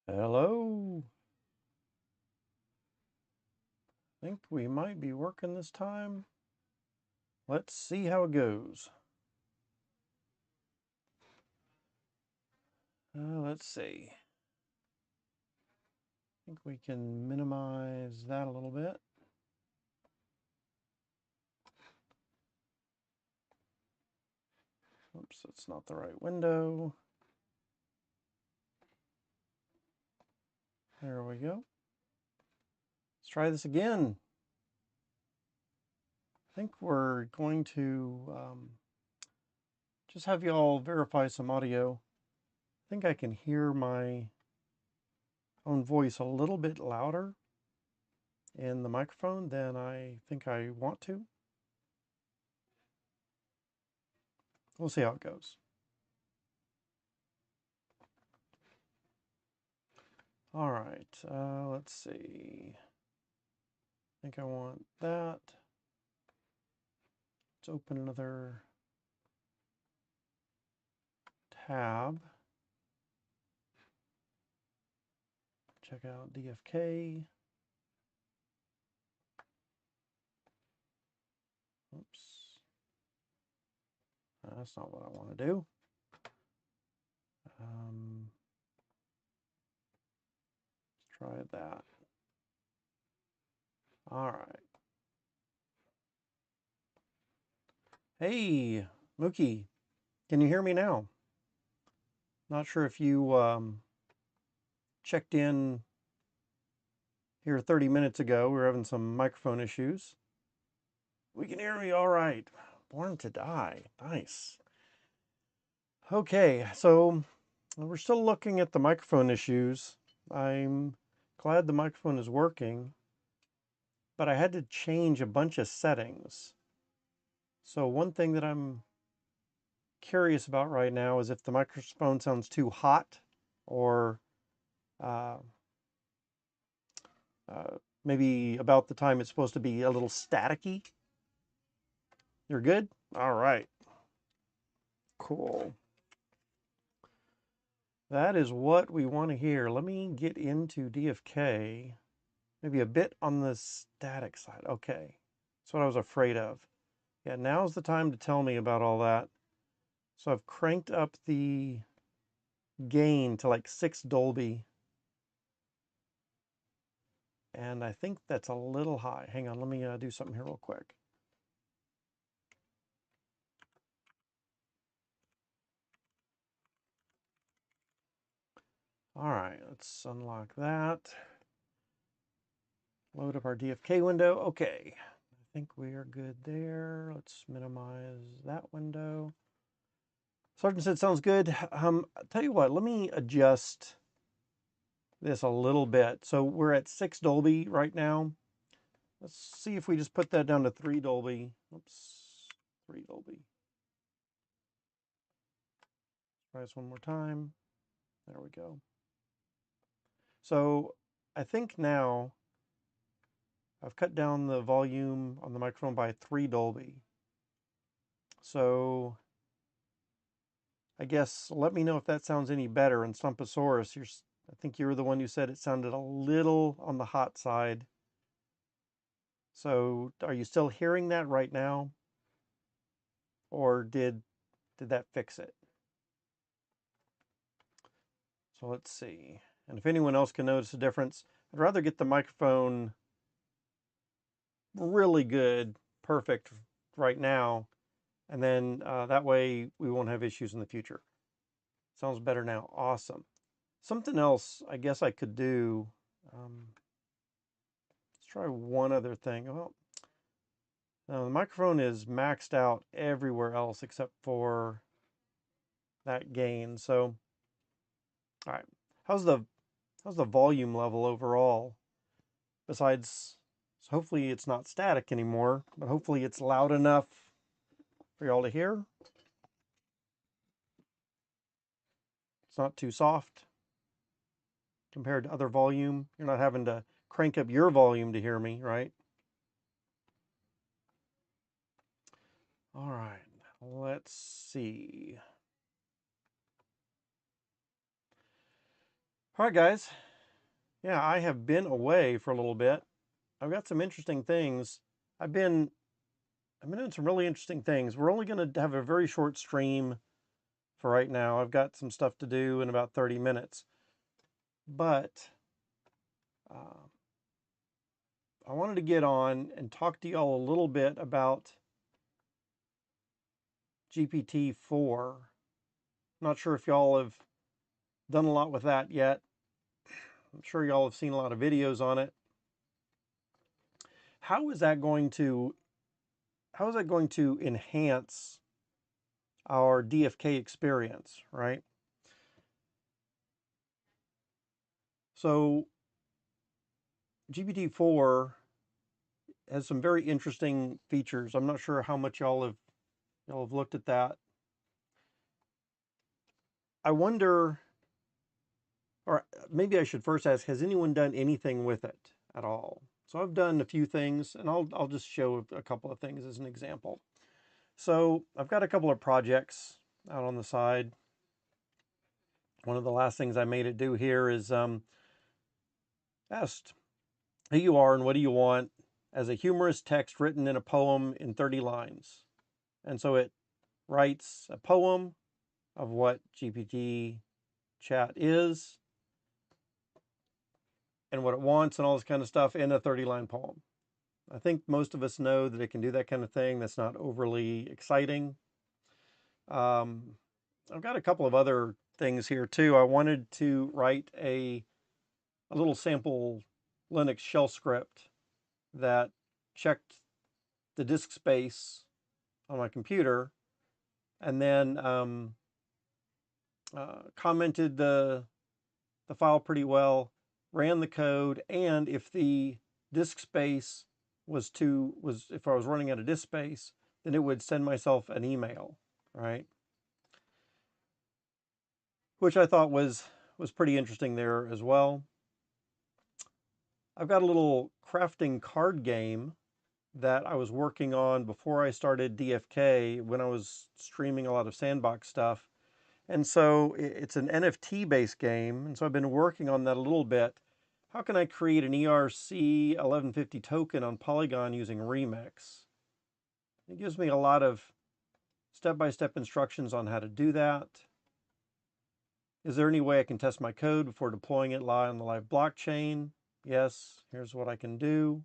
Hello. Think we might be working this time. Let's see how it goes. Let's see. I think we can minimize that a little bit. Oops, that's not the right window. There we go. Let's try this again. I think we're going to just have you all verify some audio. I think I can hear my own voice a little bit louder in the microphone than I think I want to. We'll see how it goes. All right, let's see. I think I want that. Let's open another tab. Check out DFK. Oops. That's not what I want to do. Let's try that. All right. Hey, Mookie, can you hear me now? Not sure if you checked in here 30 minutes ago. We were having some microphone issues. We can hear me all right. Born to Die. Nice. Okay, so we're still looking at the microphone issues. I'm glad the microphone is working, but I had to change a bunch of settings. So one thing that I'm curious about right now is if the microphone sounds too hot or uh, maybe about the time it's supposed to be a little staticky. You're good? All right. Cool. That is what we want to hear. Let me get into DFK. Maybe a bit on the static side. Okay. That's what I was afraid of. Yeah, now's the time to tell me about all that. So I've cranked up the gain to like 6 Dolby. And I think that's a little high. Hang on, let me do something here real quick. All right, let's unlock that. Load up our DFK window. Okay, I think we are good there. Let's minimize that window. Sergeant said sounds good. I'll tell you what, let me adjust this a little bit. So we're at 6 Dolby right now. Let's see if we just put that down to 3 Dolby. Oops, 3 Dolby. Try this one more time. There we go. So I think now I've cut down the volume on the microphone by 3 Dolby. So I guess let me know if that sounds any better. And Stumpasaurus, I think you were the one who said it sounded a little on the hot side. So are you still hearing that right now? Or did that fix it? So let's see. And if anyone else can notice a difference, I'd rather get the microphone really good, perfect right now. And then that way we won't have issues in the future. Sounds better now. Awesome. Something else I guess I could do. Let's try one other thing. Well, the microphone is maxed out everywhere else except for that gain. So, all right. How's the volume level overall? Besides, so hopefully it's not static anymore, but hopefully it's loud enough for y'all to hear. It's not too soft compared to other volume. You're not having to crank up your volume to hear me, right? All right, let's see. All right, guys. Yeah, I have been away for a little bit. I've got some interesting things. I've been doing some really interesting things. We're only going to have a very short stream for right now. I've got some stuff to do in about 30 minutes. But uh, I wanted to get on and talk to y'all a little bit about GPT-4. Not sure if y'all have done a lot with that yet. I'm sure y'all have seen a lot of videos on it. How is that going to enhance our DFK experience, right? So GPT-4 has some very interesting features. I'm not sure how much y'all have looked at that. I wonder, or maybe I should first ask, has anyone done anything with it at all? So I've done a few things, and I'll just show a couple of things as an example. So I've got a couple of projects out on the side. One of the last things I made it do here is asked who you are and what do you want as a humorous text written in a poem in 30 lines. And so it writes a poem of what GPT chat is and what it wants and all this kind of stuff in a 30-line poem. I think most of us know that it can do that kind of thing. That's not overly exciting. I've got a couple of other things here too. I wanted to write a little sample Linux shell script that checked the disk space on my computer and then commented the file pretty well, ran the code, and if the disk space if I was running out of disk space, then it would send myself an email, right? Which I thought was pretty interesting there as well. I've got a little crafting card game that I was working on before I started DFK when I was streaming a lot of sandbox stuff. And so it's an NFT-based game, and so I've been working on that a little bit. How can I create an ERC 1150 token on Polygon using Remix? It gives me a lot of step-by-step instructions on how to do that. Is there any way I can test my code before deploying it live on the live blockchain? Yes, here's what I can do.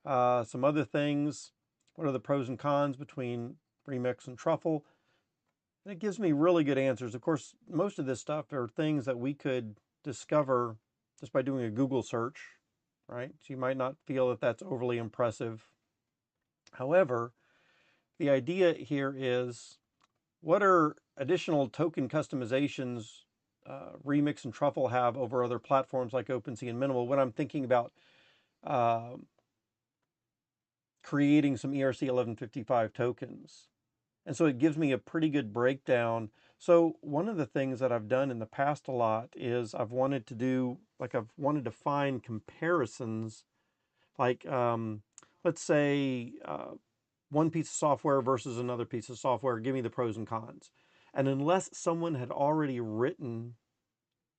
Some other things. What are the pros and cons between Remix and Truffle? And it gives me really good answers. Of course, most of this stuff are things that we could discover just by doing a Google search, right? So you might not feel that that's overly impressive. However, the idea here is, what are additional token customizations Remix and Truffle have over other platforms like OpenSea and Minimal when I'm thinking about creating some ERC 1155 tokens? And so it gives me a pretty good breakdown. So one of the things that I've done in the past a lot is I've wanted to find comparisons, like let's say one piece of software versus another piece of software, give me the pros and cons. And unless someone had already written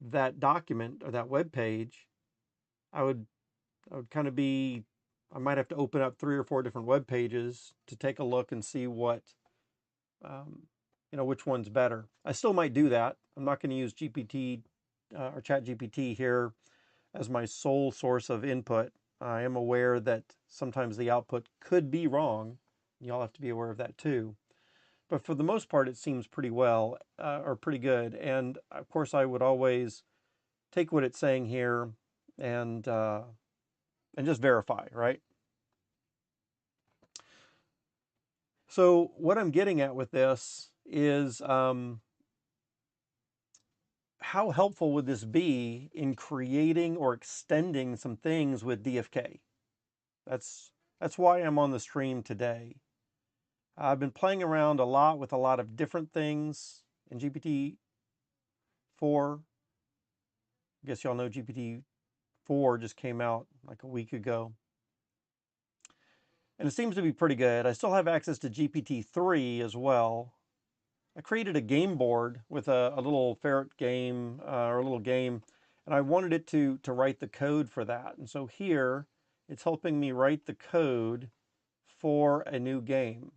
that document or that web page, I would kind of I might have to open up 3 or 4 different web pages to take a look and see what which one's better. I still might do that. I'm not going to use GPT or ChatGPT here as my sole source of input. I am aware that sometimes the output could be wrong. Y'all have to be aware of that too. But for the most part, it seems pretty well or pretty good. And of course, I would always take what it's saying here and just verify, right? So what I'm getting at with this is how helpful would this be in creating or extending some things with DFK? That's why I'm on the stream today. I've been playing around a lot with a lot of different things in GPT-4. I guess y'all know GPT-4 just came out like a week ago. And it seems to be pretty good. I still have access to GPT-3 as well. I created a game board with a little ferret game or a little game, and I wanted it to write the code for that. And so here, it's helping me write the code for a new game.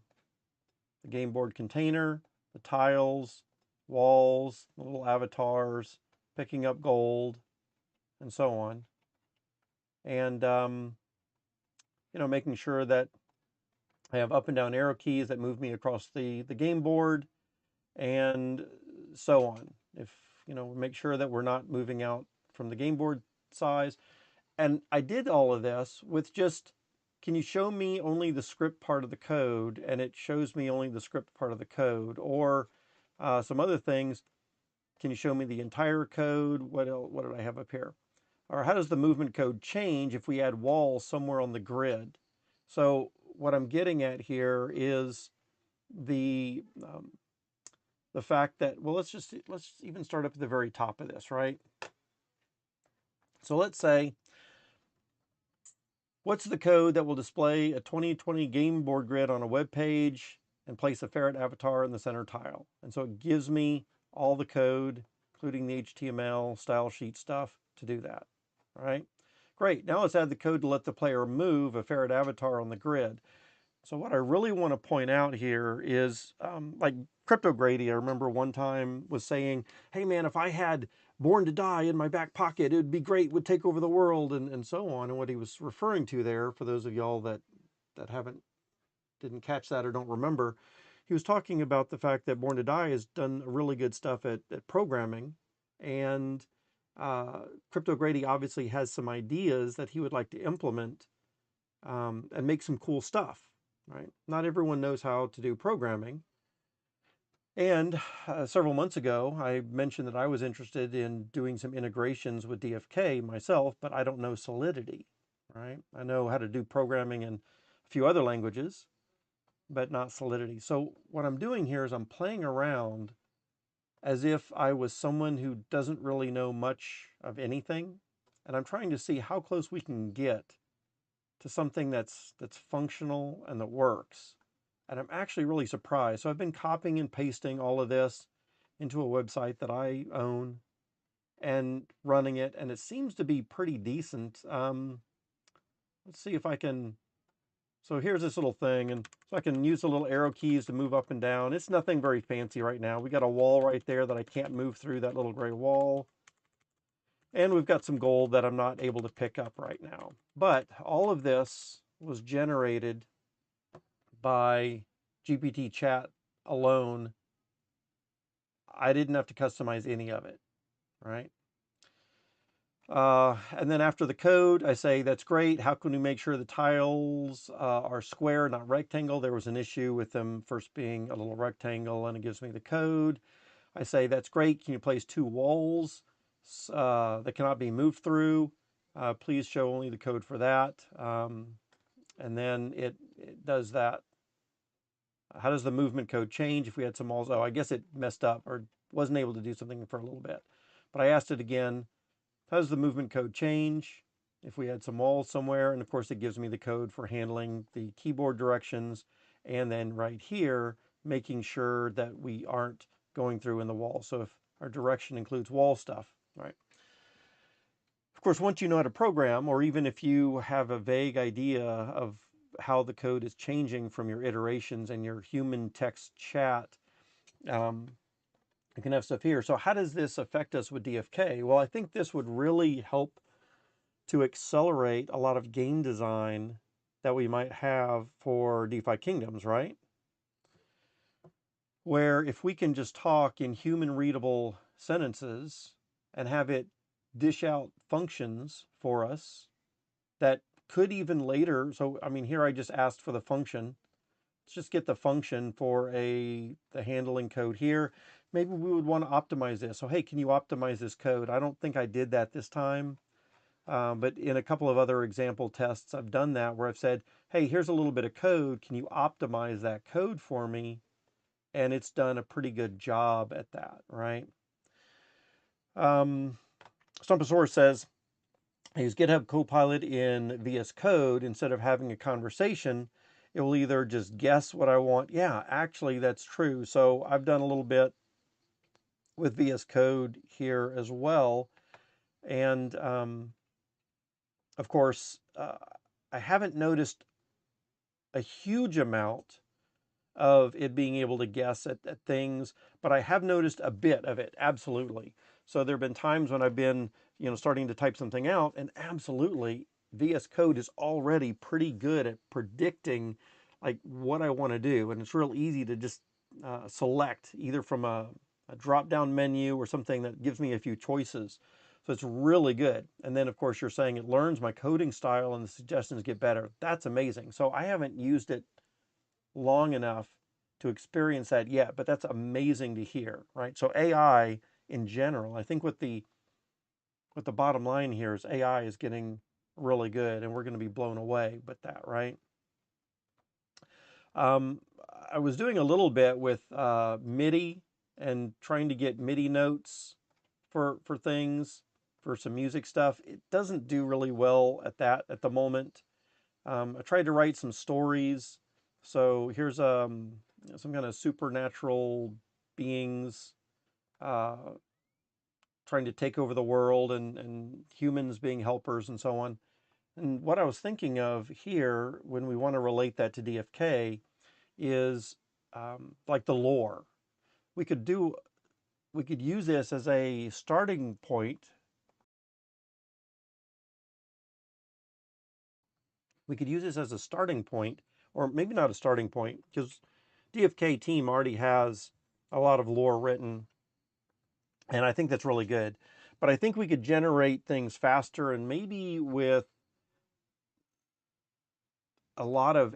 The game board container, the tiles, walls, the little avatars, picking up gold, and so on. And, making sure that I have up and down arrow keys that move me across the game board, and so on. If, make sure that we're not moving out from the game board size. And I did all of this with just, can you show me only the script part of the code? And it shows me only the script part of the code. Or some other things, can you show me the entire code? What did I have up here? Or how does the movement code change if we add walls somewhere on the grid? So what I'm getting at here is the fact that, well, let's even start up at the very top of this, right? So let's say, what's the code that will display a 2020 game board grid on a web page and place a ferret avatar in the center tile? And so it gives me all the code, including the HTML style sheet stuff, to do that. All right, great. Now let's add the code to let the player move a ferret avatar on the grid. So what I really want to point out here is, like CryptoGrady, I remember one time was saying, hey man, if I had Born to Die in my back pocket, it would be great, would take over the world, and so on. And what he was referring to there, for those of y'all that didn't catch that or don't remember, he was talking about the fact that Born to Die has done really good stuff at programming. And CryptoGrady obviously has some ideas that he would like to implement and make some cool stuff. Right? Not everyone knows how to do programming. And several months ago, I mentioned that I was interested in doing some integrations with DFK myself, but I don't know Solidity, right? I know how to do programming in a few other languages, but not Solidity. So what I'm doing here is I'm playing around as if I was someone who doesn't really know much of anything, and I'm trying to see how close we can get to something that's functional and that works. And I'm actually really surprised. So I've been copying and pasting all of this into a website that I own and running it, and it seems to be pretty decent. Let's see if I can. So here's this little thing, and so I can use the little arrow keys to move up and down. It's nothing very fancy right now. We got a wall right there that I can't move through, that little gray wall. And we've got some gold that I'm not able to pick up right now. But all of this was generated by GPT chat alone. I didn't have to customize any of it, right? And then after the code, I say, that's great. How can we make sure the tiles are square, not rectangle? There was an issue with them first being a little rectangle, and it gives me the code. I say, that's great. Can you place 2 walls that cannot be moved through? Please show only the code for that. And then it does that. How does the movement code change if we had some walls? Oh, I guess it messed up or wasn't able to do something for a little bit. But I asked it again, how does the movement code change if we had some walls somewhere? And of course, it gives me the code for handling the keyboard directions. And then right here, making sure that we aren't going through in the wall. So if our direction includes wall stuff, right? Of course, once you know how to program, or even if you have a vague idea of how the code is changing from your iterations and your human text chat, you can have stuff here. So how does this affect us with DFK? Well, I think this would really help to accelerate a lot of game design that we might have for Defi-Kingdoms, right? Where if we can just talk in human readable sentences and have it dish out functions for us that could even later, so I mean, here I just asked for the function. Let's just get the function for the handling code here. Maybe we would want to optimize this. So hey, can you optimize this code? I don't think I did that this time, but in a couple of other example tests, I've done that where I've said, hey, here's a little bit of code. Can you optimize that code for me? And it's done a pretty good job at that, right? Stumposaurus says, I use GitHub Copilot in VS Code. Instead of having a conversation, it will either just guess what I want. Yeah, actually, that's true. So I've done a little bit with VS Code here as well. And of course, I haven't noticed a huge amount of it being able to guess at things, but I have noticed a bit of it, absolutely. So there have been times when I've been, starting to type something out, and absolutely, VS Code is already pretty good at predicting like what I want to do, and it's real easy to just select either from a drop-down menu or something that gives me a few choices. So it's really good. And then, of course, you're saying it learns my coding style and the suggestions get better. That's amazing. So I haven't used it long enough to experience that yet, but that's amazing to hear, right? So AI in general, I think what the bottom line here is AI is getting really good, and we're going to be blown away with that, right? Um, I was doing a little bit with MIDI and trying to get MIDI notes for things, for some music stuff. It doesn't do really well at that at the moment. I tried to write some stories. So here's some kind of supernatural beings uh, trying to take over the world, and humans being helpers and so on. And what I was thinking of here when we want to relate that to DFK is like the lore. We could do we could use this as a starting point. We could use this as a starting point, or maybe not a starting point, because DFK team already has a lot of lore written, and I think that's really good. But I think we could generate things faster and maybe with a lot of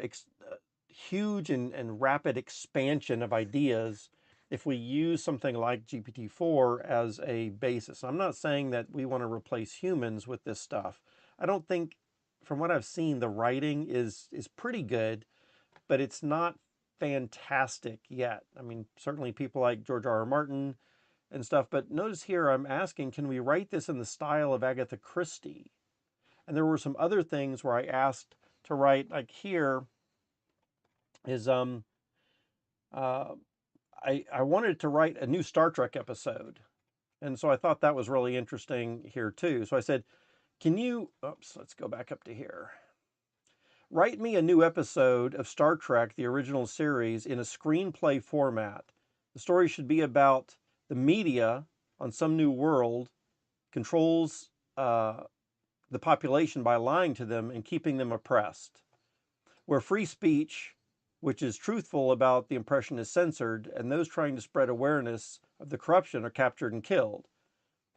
huge and rapid expansion of ideas if we use something like GPT-4 as a basis. I'm not saying that we want to replace humans with this stuff. I don't think, from what I've seen, the writing is pretty good, but it's not fantastic yet. I mean, certainly people like George R. R. Martin and stuff, but notice here I'm asking, can we write this in the style of Agatha Christie? And there were some other things where I asked to write, like here is uh, I wanted to write a new Star Trek episode, and so I thought that was really interesting here too. So I said, can you? Oops, let's go back up to here. Write me a new episode of Star Trek, the original series, in a screenplay format. The story should be about the media on some new world controls the population by lying to them and keeping them oppressed, where free speech, which is truthful about the impression, is censored, and those trying to spread awareness of the corruption are captured and killed.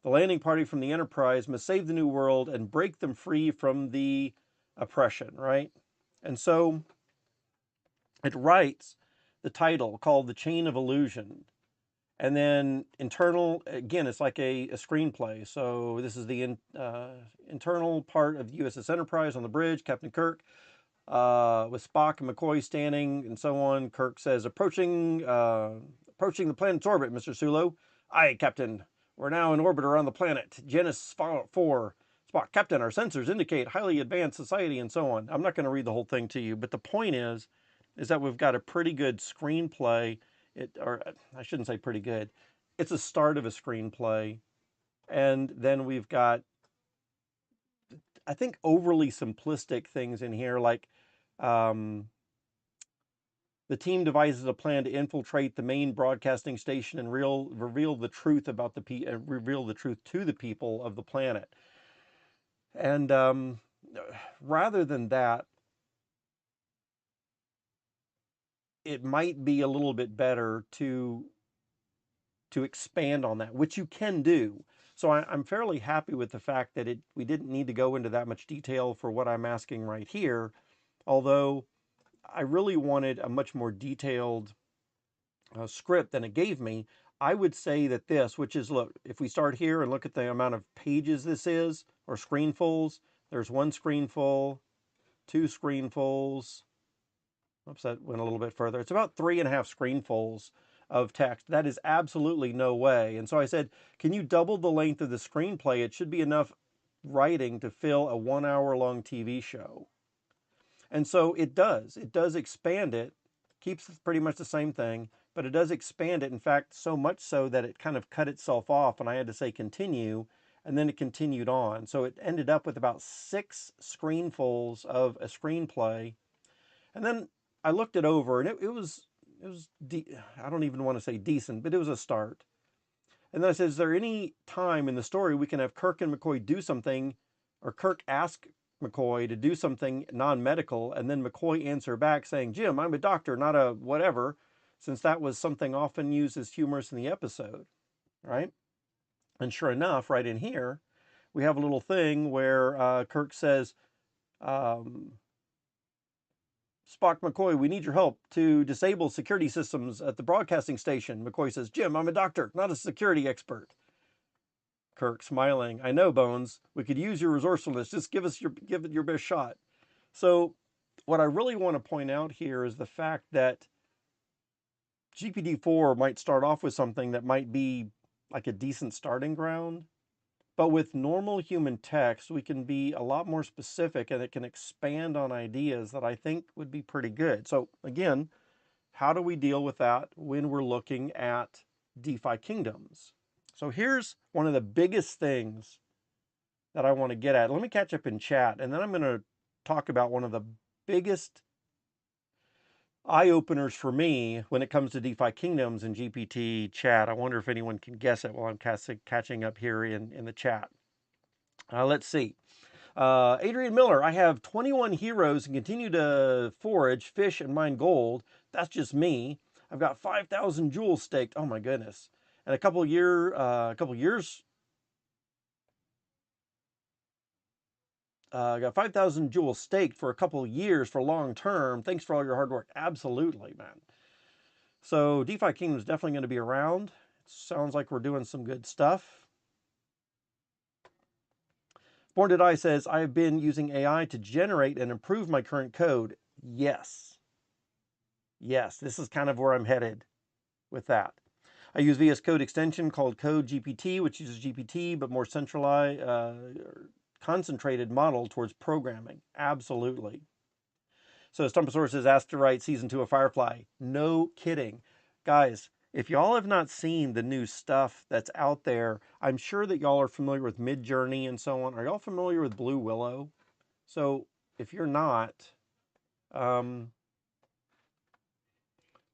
The landing party from the Enterprise must save the New World and break them free from the oppression, right? And so it writes the title called The Chain of Illusion. And then internal, again, it's like a screenplay. So this is the internal part of the USS Enterprise on the bridge, Captain Kirk, with Spock and McCoy standing and so on. Kirk says, approaching the planet's orbit, Mr. Sulu. Aye, Captain. We're now in orbit around the planet. Genesis 4. Spock, Captain, our sensors indicate highly advanced society and so on. I'm not going to read the whole thing to you, but the point is that we've got a pretty good screenplay. Or I shouldn't say pretty good. It's a start of a screenplay. And then we've got, I think, overly simplistic things in here, like um, the team devises a plan to infiltrate the main broadcasting station and reveal the truth about reveal the truth to the people of the planet. And rather than that, it might be a little bit better to expand on that, which you can do. So I'm fairly happy with the fact that we didn't need to go into that much detail for what I'm asking right here, although I really wanted a much more detailed script than it gave me. I would say that this, which is, look, if we start here and look at the amount of pages this is, or screenfuls, there's one screenful, two screenfuls. Oops, that went a little bit further. It's about 3.5 screenfuls of text. That is absolutely no way. And so I said, can you double the length of the screenplay? It should be enough writing to fill a 1 hour long TV show. And so it does expand it, keeps pretty much the same thing, but it does expand it. In fact, so much so that it kind of cut itself off and I had to say continue, and then it continued on. So it ended up with about 6 screenfuls of a screenplay. And then I looked it over and I don't even want to say decent, but it was a start. And then I said, is there any time in the story we can have Kirk and McCoy do something, or Kirk ask McCoy to do something non-medical, and then McCoy answer back saying, Jim, I'm a doctor, not a whatever, since that was something often used as humorous in the episode, right? And sure enough, right in here, we have a little thing where Kirk says, um, Spock, McCoy, we need your help to disable security systems at the broadcasting station. McCoy says, Jim, I'm a doctor, not a security expert. Kirk, smiling, I know, Bones. We could use your resourcefulness. Just give it your best shot. So what I really want to point out here is the fact that GPT-4 might start off with something that might be like a decent starting ground, but with normal human text, we can be a lot more specific and it can expand on ideas that I think would be pretty good. So again, how do we deal with that when we're looking at Defi-Kingdoms? So here's one of the biggest things that I want to get at. Let me catch up in chat, and then I'm going to talk about one of the biggest eye-openers for me when it comes to Defi-Kingdoms and GPT chat. I wonder if anyone can guess it while I'm catching up here in the chat. Let's see. Adrian Miller, I have 21 heroes and continue to forage, fish, and mine gold. That's just me. I've got 5,000 jewels staked. Oh my goodness! And a couple years got 5,000 jewels staked for a couple years for long term. Thanks for all your hard work. Absolutely, man. So Defi-Kingdom is definitely going to be around. It sounds like we're doing some good stuff. Born to Die says, I have been using AI to generate and improve my current code. Yes. Yes, this is kind of where I'm headed with that. I use VS Code extension called Code GPT, which uses GPT, but more centralized, concentrated model towards programming. Absolutely. So Stumposaurus is asked to write season 2 of Firefly. No kidding. Guys, if y'all have not seen the new stuff that's out there, I'm sure that y'all are familiar with Midjourney and so on. Are y'all familiar with Blue Willow? So if you're not, let's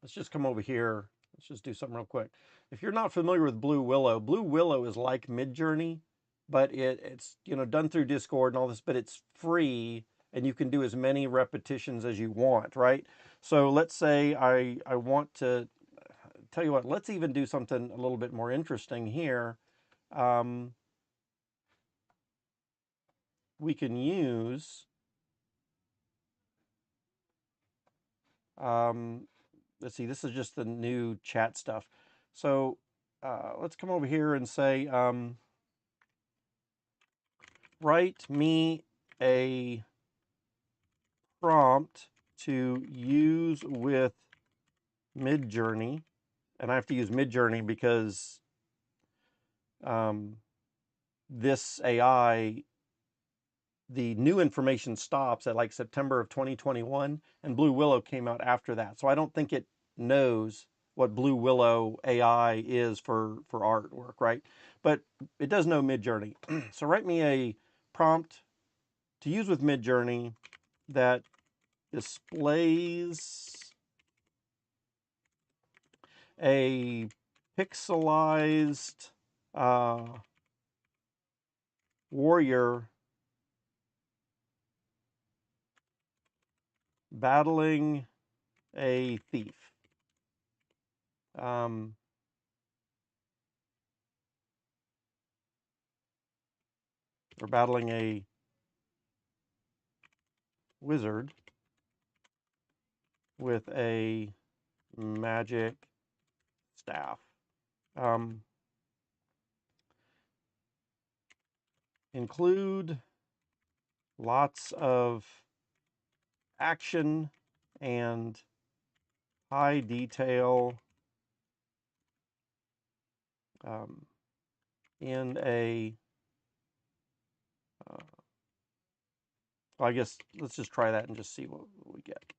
just come over here. Let's just do something real quick. If you're not familiar with Blue Willow is like Midjourney, but it's done through Discord and all this, but it's free and you can do as many repetitions as you want, right? So let's say I want to tell you what, let's even do something a little bit more interesting here. We can use let's see, this is just the new chat stuff. So let's come over here and say, write me a prompt to use with Midjourney. And I have to use Midjourney because this AI, the new information stops at like September of 2021, and Blue Willow came out after that. So I don't think it knows what Blue Willow AI is for artwork, right? But it does know Midjourney. So write me a prompt to use with Midjourney that displays a pixelized warrior battling a thief. Or battling a wizard with a magic staff. Include lots of action and high detail in a Well, I guess let's just try that and just see what we get.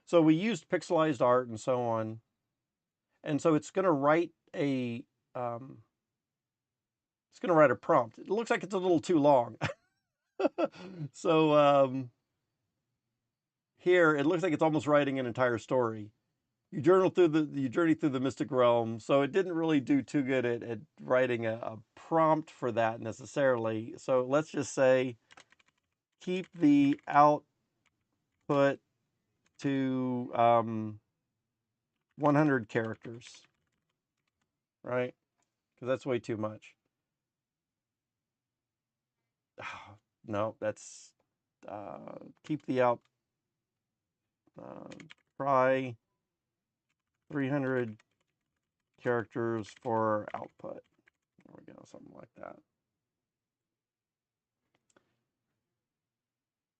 So we used pixelized art and so on. And so it's going to write a prompt. It looks like it's a little too long. So here it looks like it's almost writing an entire story. You journey through the mystic realm. So it didn't really do too good at writing a prompt for that necessarily. So let's just say keep the output to 100 characters, right? Because that's way too much. No, that's keep the out. Try 300 characters for output. There we go, something like that.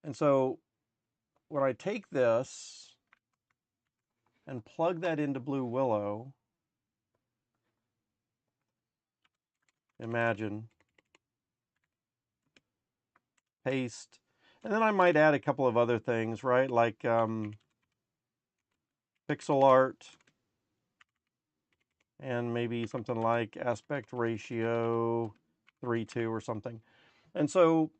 And so when I take this and plug that into Blue Willow, imagine, paste, and then I might add a couple of other things, right? Like pixel art, and maybe something like aspect ratio 3:2 or something. And so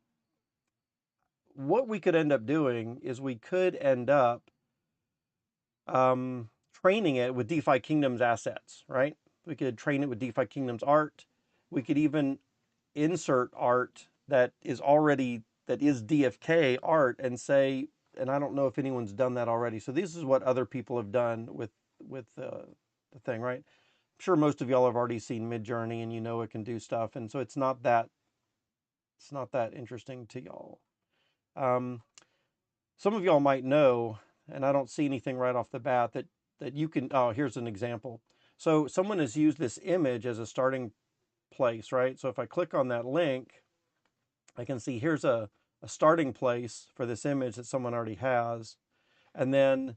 what we could end up doing is we could end up training it with Defi-Kingdoms assets, right? We could train it with Defi-Kingdoms art. We could even insert art that is DFK art and say, and I don't know if anyone's done that already. So this is what other people have done with the thing, right? I'm sure most of y'all have already seen Midjourney and you know it can do stuff, and so it's not that interesting to y'all. Some of y'all might know, and I don't see anything right off the bat, that you can, oh, here's an example. So someone has used this image as a starting place, right? So if I click on that link, I can see here's a starting place for this image that someone already has. And then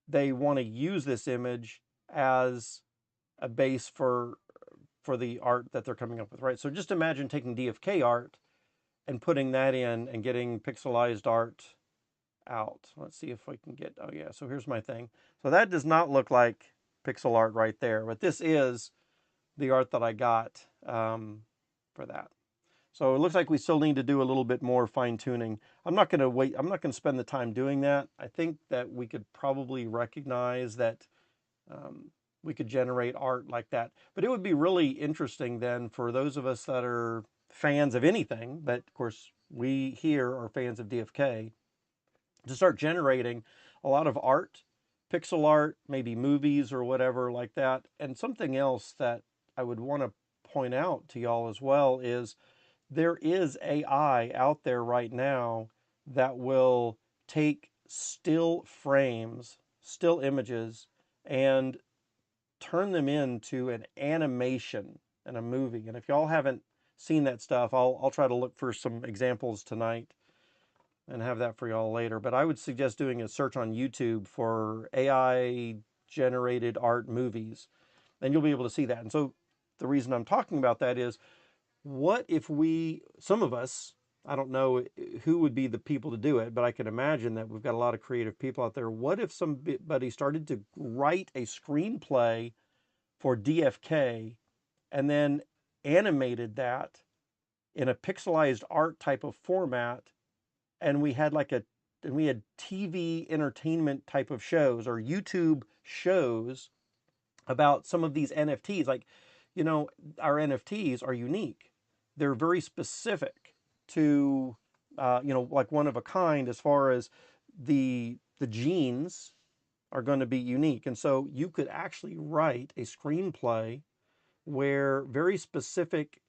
they want to use this image as a base for the art that they're coming up with, right? So just imagine taking DFK art and putting that in and getting pixelized art out. Let's see if we can get, oh yeah, so here's my thing. So that does not look like pixel art right there, but this is the art that I got for that. So it looks like we still need to do a little bit more fine tuning. I'm not going to spend the time doing that. I think that we could probably recognize that we could generate art like that. But it would be really interesting then for those of us that are fans of anything, but of course we here are fans of DFK, to start generating a lot of art, pixel art, maybe movies or whatever like that. And something else that I would want to point out to y'all as well is there is AI out there right now that will take still frames, still images, and turn them into an animation in a movie. And if y'all haven't seen that stuff, I'll try to look for some examples tonight and have that for y'all later. But I would suggest doing a search on YouTube for AI generated art movies, and you'll be able to see that. And so the reason I'm talking about that is, what if some of us, I don't know who would be the people to do it, but I can imagine that we've got a lot of creative people out there. What if somebody started to write a screenplay for DFK and then animated that in a pixelized art type of format, and we had TV entertainment type of shows or YouTube shows about some of these NFTs. Like, our NFTs are unique. They're very specific to, like one of a kind as far as the genes are going to be unique. And so you could actually write a screenplay where very specific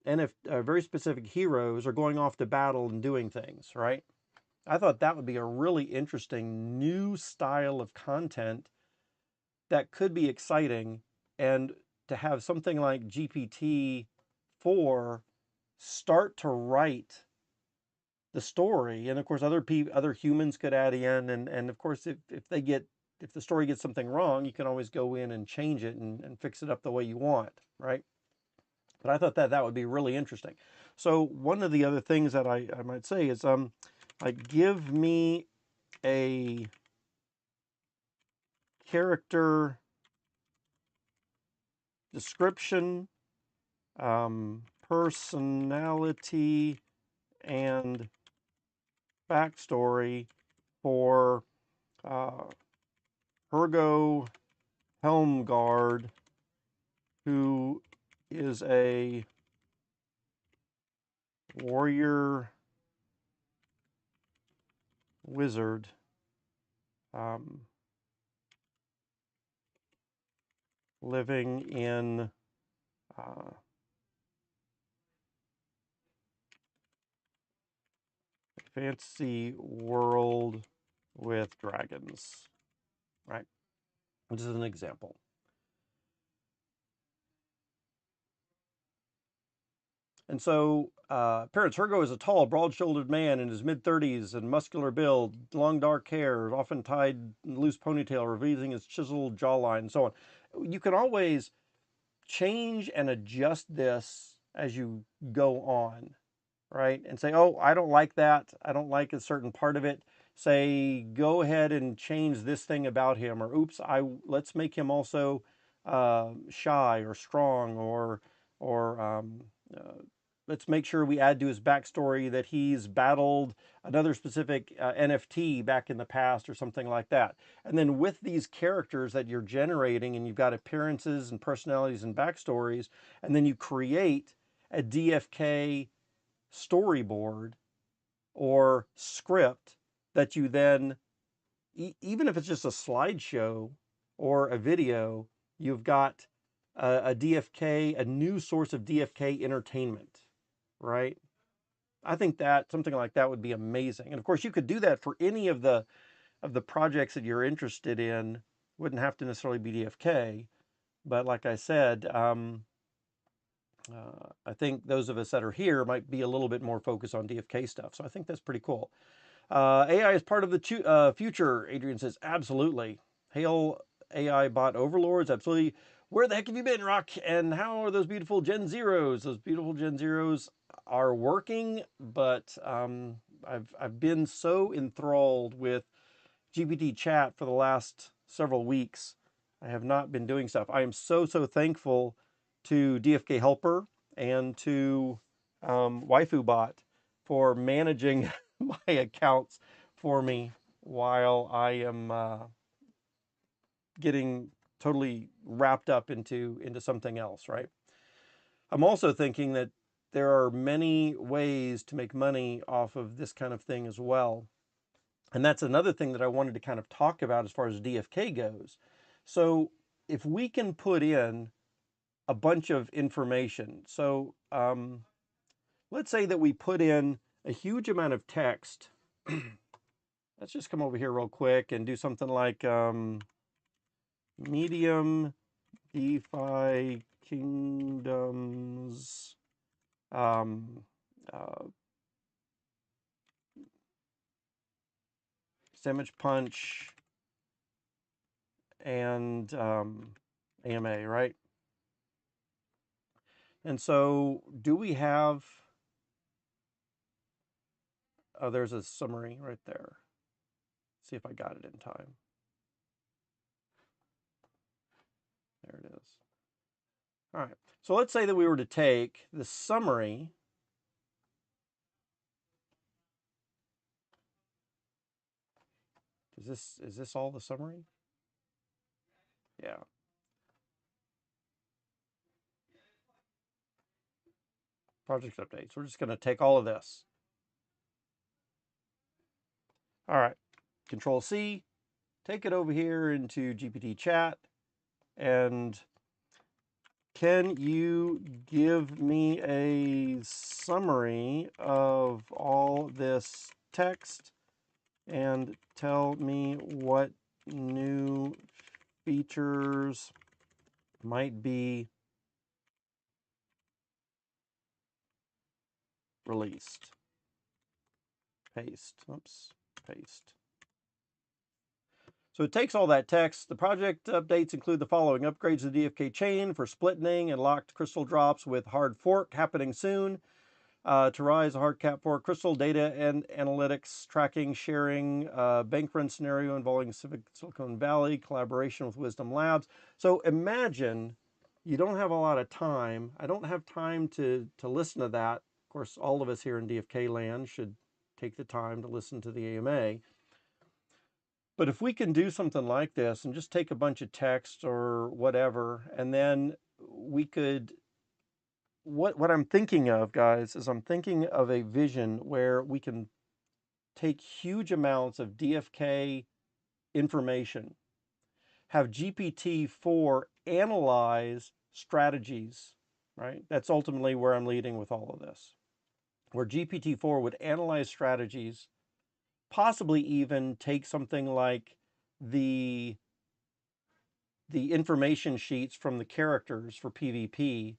very specific heroes are going off to battle and doing things, right? I thought that would be a really interesting new style of content that could be exciting, and to have something like GPT-4 start to write the story, and of course other humans could add in, and of course if the story gets something wrong, you can always go in and change it and fix it up the way you want, right? But I thought that would be really interesting. So one of the other things that I might say is like give me a character description, personality, and backstory for uh, Hergo Helmgard, who is a warrior wizard, um, living in fantasy world with dragons, right? This is an example. And so, Parents Hergo is a tall, broad-shouldered man in his mid-30s and muscular build, long dark hair, often tied in a loose ponytail, revealing his chiseled jawline, and so on. You can always change and adjust this as you go on, right? And say, oh, I don't like that. I don't like a certain part of it. Say, go ahead and change this thing about him, or oops, let's make him also shy or strong, or let's make sure we add to his backstory that he's battled another specific NFT back in the past or something like that. And then with these characters that you're generating, and you've got appearances and personalities and backstories, and then you create a DFK storyboard or script that you then, even if it's just a slideshow or a video, you've got a DFK, a new source of DFK entertainment, right? I think that something like that would be amazing. And of course, you could do that for any of the projects that you're interested in. Wouldn't have to necessarily be DFK, but like I said, I think those of us that are here might be a little bit more focused on DFK stuff. So I think that's pretty cool. AI is part of the future, Adrian says. Absolutely. Hail AI bot overlords. Absolutely. Where the heck have you been, Rock? And how are those beautiful Gen Zeros? Those beautiful Gen Zeros are working, but I've been so enthralled with GPT chat for the last several weeks. I have not been doing stuff. I am so thankful to DFK Helper and to WaifuBot for managing my accounts for me while I am getting totally wrapped up into something else, right? I'm also thinking that there are many ways to make money off of this kind of thing as well. And that's another thing that I wanted to kind of talk about as far as DFK goes. So if we can put in a bunch of information, so let's say that we put in a huge amount of text. Let's just come over here real quick and do something like medium Defi-Kingdoms um, uh, sandwich punch and AMA, right? And so do we have, oh, there's a summary right there. Let's see if I got it in time. There it is. All right. So let's say that we were to take the summary is this all the summary? Yeah. Project updates. We're just going to take all of this. All right. Control C, take it over here into GPT chat, and can you give me a summary of all this text and tell me what new features might be released? Paste. Oops. Paste. So it takes all that text. The project updates include the following: upgrades to the DFK chain for splitting and locked crystal drops with hard fork happening soon. to rise, a hard cap for crystal data and analytics, tracking, sharing, bank run scenario involving Silicon Valley, collaboration with Wisdom Labs. So imagine you don't have a lot of time. I don't have time to listen to that. Of course, all of us here in DFK land should take the time to listen to the AMA. But if we can do something like this and just take a bunch of text or whatever, and then we could, what I'm thinking of, guys, is I'm thinking of a vision where we can take huge amounts of DFK information, have GPT-4 analyze strategies, right? That's ultimately where I'm leading with all of this, where GPT-4 would analyze strategies, possibly even take something like the information sheets from the characters for PvP,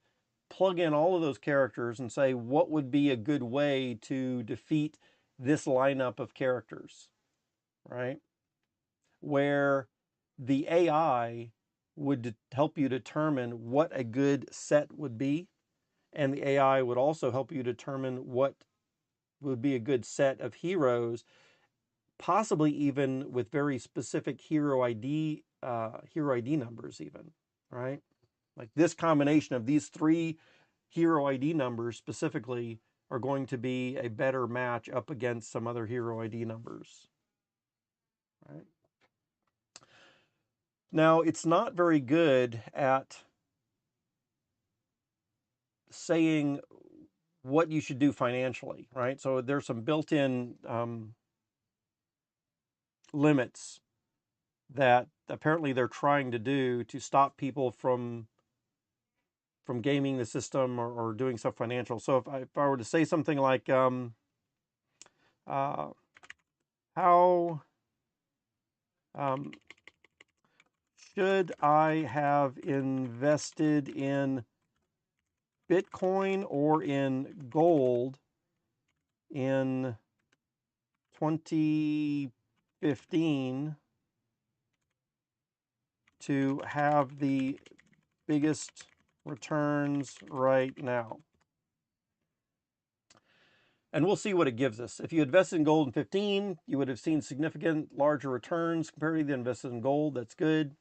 plug in all of those characters and say, what would be a good way to defeat this lineup of characters, right? Where the AI would help you determine what a good set would be, and the AI would also help you determine what would be a good set of heroes, possibly even with very specific hero ID numbers even, right? Like this combination of these three hero ID numbers specifically are going to be a better match up against some other hero ID numbers, right? Now, it's not very good at saying what you should do financially, right? So there's some built-in limits that apparently they're trying to do to stop people from gaming the system or doing stuff financial. So if I were to say something like, how should I have invested in Bitcoin or in gold in 2015 to have the biggest returns right now? And we'll see what it gives us. If you invested in gold in 15, you would have seen significant larger returns compared to the invested in gold. That's good.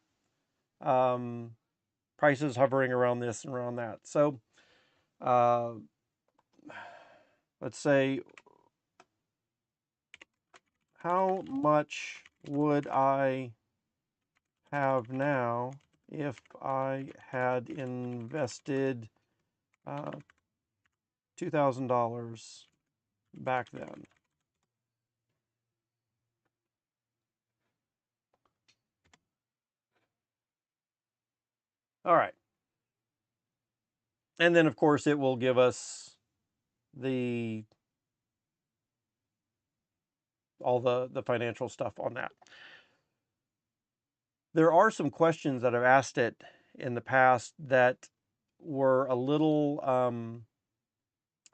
Prices hovering around this and around that. So let's say, how much would I have now if I had invested $2,000 back then? All right. And then, of course, it will give us all the financial stuff on that. There are some questions that I've asked it in the past that were a little,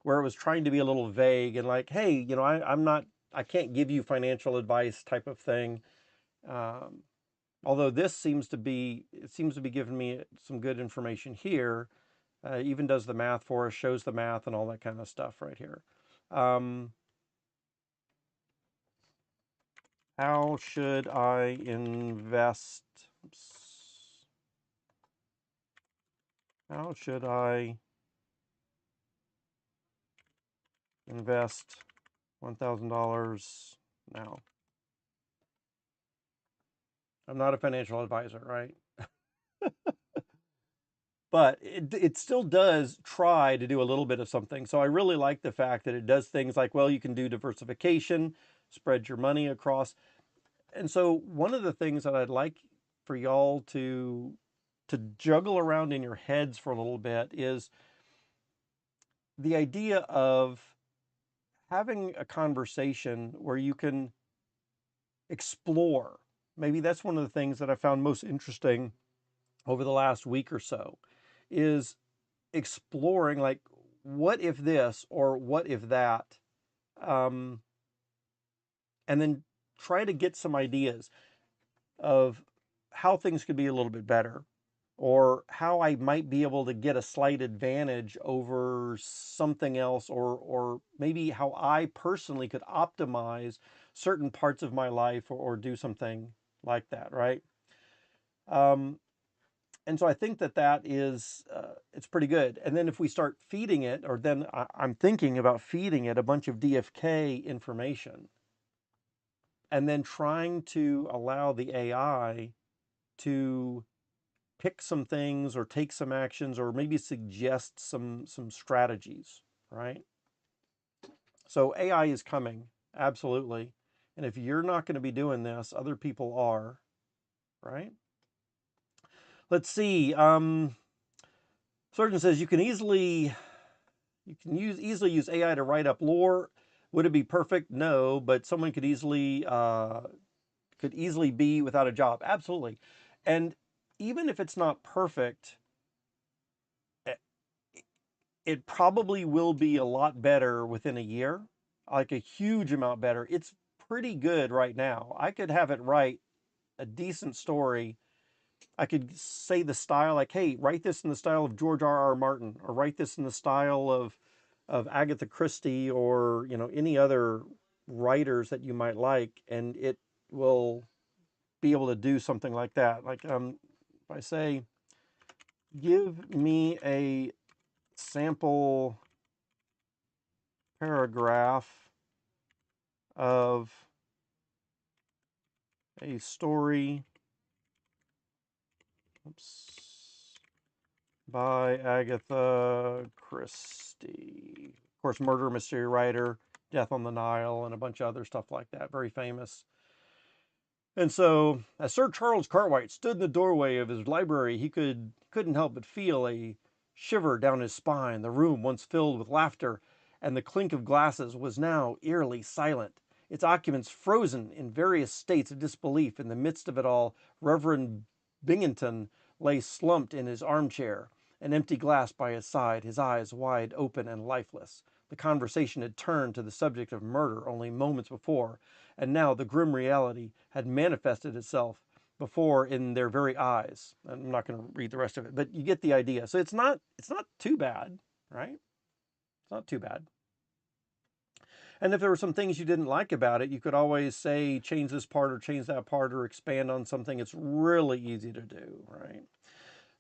where it was trying to be a little vague and like, hey, you know, I can't give you financial advice type of thing. Although this seems to be giving me some good information here. Even does the math for us, shows the math and all that kind of stuff right here. How should I invest? Oops. How should I invest $1,000 now? I'm not a financial advisor, right? But it still does try to do a little bit of something. So I really like the fact that it does things like, well, you can do diversification, spread your money across. And so one of the things that I'd like for y'all to juggle around in your heads for a little bit is the idea of having a conversation where you can explore. Maybe that's one of the things that I found most interesting over the last week or so, is exploring, like, what if this or what if that, and then try to get some ideas of how things could be a little bit better, or how I might be able to get a slight advantage over something else, or maybe how I personally could optimize certain parts of my life, or do something like that, right? Um, and so I think that that is it's pretty good. And then if we start feeding it, or then I'm thinking about feeding it a bunch of DFK information, and then trying to allow the AI to pick some things or take some actions or maybe suggest some strategies, right? So AI is coming, absolutely. And if you're not going to be doing this, other people are, right? Let's see. Surgeon says easily use AI to write up lore. Would it be perfect? No, but someone could easily be without a job. Absolutely. And even if it's not perfect, eh, it probably will be a lot better within a year, like a huge amount better. It's pretty good right now. I could have it write a decent story. I could say the style, like, hey, write this in the style of George R. R. Martin, or write this in the style of Agatha Christie, or any other writers that you might like, and it will be able to do something like that. Like, if I say, give me a sample paragraph of a story, oops, by Agatha Christie. Of course, murder mystery writer, Death on the Nile, and a bunch of other stuff like that. Very famous. And so, as Sir Charles Cartwright stood in the doorway of his library, he couldn't help but feel a shiver down his spine. The room, once filled with laughter and the clink of glasses, was now eerily silent, its occupants frozen in various states of disbelief. In the midst of it all, Reverend Binghamton lay slumped in his armchair, an empty glass by his side, his eyes wide open and lifeless. The conversation had turned to the subject of murder only moments before, and now the grim reality had manifested itself before in their very eyes. I'm not going to read the rest of it, but you get the idea. So it's not too bad, right? It's not too bad. And if there were some things you didn't like about it, you could always say, change this part or change that part or expand on something. It's really easy to do, right?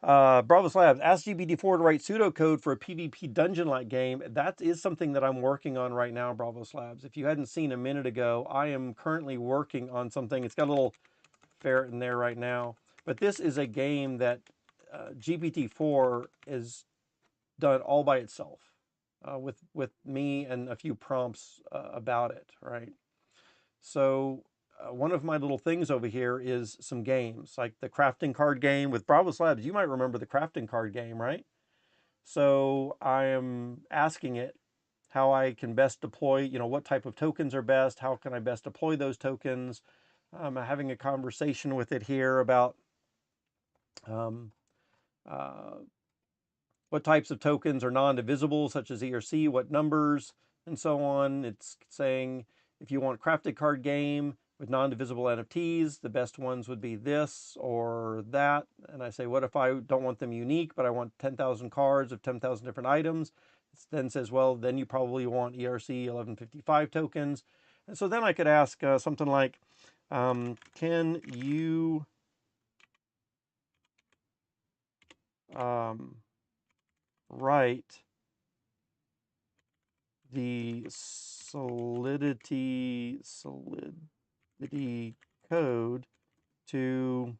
Bravos Labs, ask GPT4 to write pseudocode for a PvP dungeon-like game. That is something that I'm working on right now, Bravos Labs. If you hadn't seen a minute ago, I am currently working on something. It's got a little ferret in there right now. But this is a game that GPT-4 is done all by itself, with me and a few prompts about it, right? So one of my little things over here is some games, like the crafting card game with Bravos Labs. You might remember the crafting card game, right? So I am asking it how I can best deploy, what type of tokens are best, how can I best deploy those tokens. I'm having a conversation with it here about um, uh, what types of tokens are non-divisible, such as ERC, what numbers, and so on. It's saying if you want a crafted card game with non-divisible NFTs, the best ones would be this or that. And I say, what if I don't want them unique, but I want 10,000 cards of 10,000 different items? It then says, well, then you probably want ERC 1155 tokens. And so then I could ask something like, can you write the solidity code to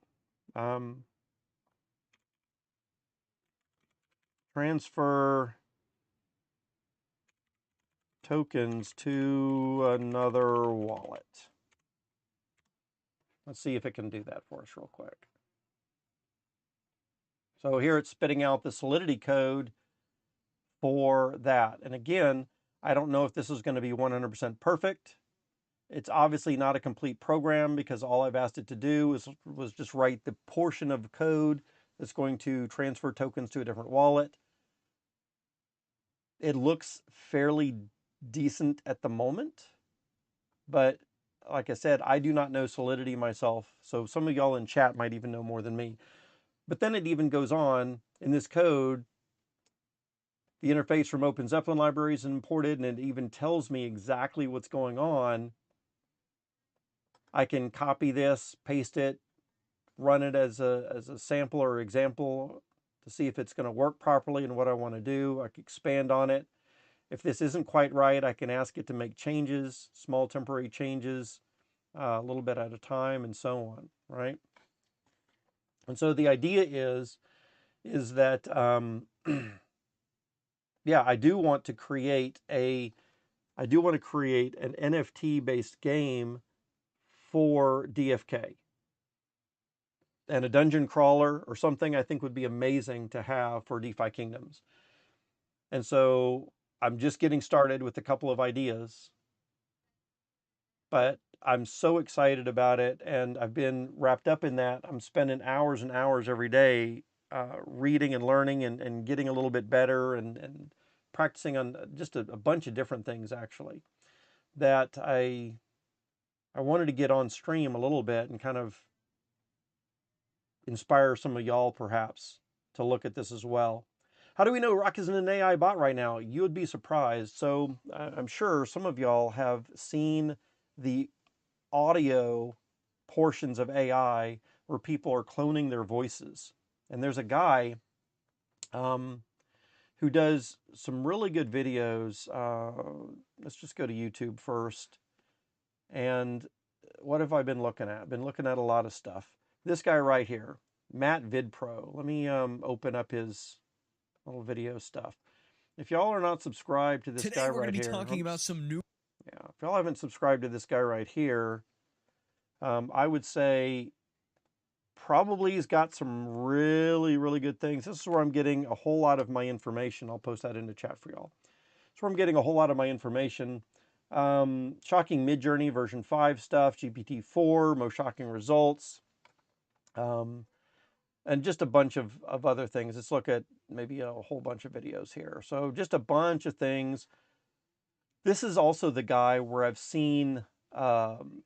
transfer tokens to another wallet. Let's see if it can do that for us real quick. So here it's spitting out the solidity code for that. And again, I don't know if this is going to be 100% perfect. It's obviously not a complete program, because all I've asked it to do was just write the portion of code that's going to transfer tokens to a different wallet. It looks fairly decent at the moment, but like I said, I do not know Solidity myself, so some of y'all in chat might even know more than me. But then it even goes on in this code. The interface from Open Zeppelin library is imported, and it even tells me exactly what's going on. I can copy this, paste it, run it as a sample or example to see if it's going to work properly and what I want to do. I can expand on it. If this isn't quite right, I can ask it to make changes, small temporary changes, a little bit at a time, and so on, right? And so the idea is that yeah, I do want to create an NFT based game for DFK, and a dungeon crawler or something I think would be amazing to have for Defi-Kingdoms. And so I'm just getting started with a couple of ideas, but I'm so excited about it, and I've been wrapped up in that. I'm spending hours and hours every day reading and learning and getting a little bit better and practicing on just a bunch of different things actually that I wanted to get on stream a little bit and kind of inspire some of y'all perhaps to look at this as well. How do we know Rock isn't an AI bot right now? You would be surprised. So I'm sure some of y'all have seen the audio portions of AI where people are cloning their voices. And there's a guy who does some really good videos. Let's just go to YouTube first. And what have I been looking at? I've been looking at a lot of stuff. This guy right here, Matt VidPro. Let me open up his little video stuff. If y'all are not subscribed to this Today guy we're right going to be here, talking about some new. yeah, if y'all haven't subscribed to this guy right here, I would say probably he's got some really, really good things. This is where I'm getting a whole lot of my information. I'll post that in the chat for y'all. That's where I'm getting a whole lot of my information. Shocking Midjourney version 5 stuff, GPT4, most shocking results, and just a bunch of other things. Let's look at maybe a whole bunch of videos here. So just a bunch of things. This is also the guy where I've seen um,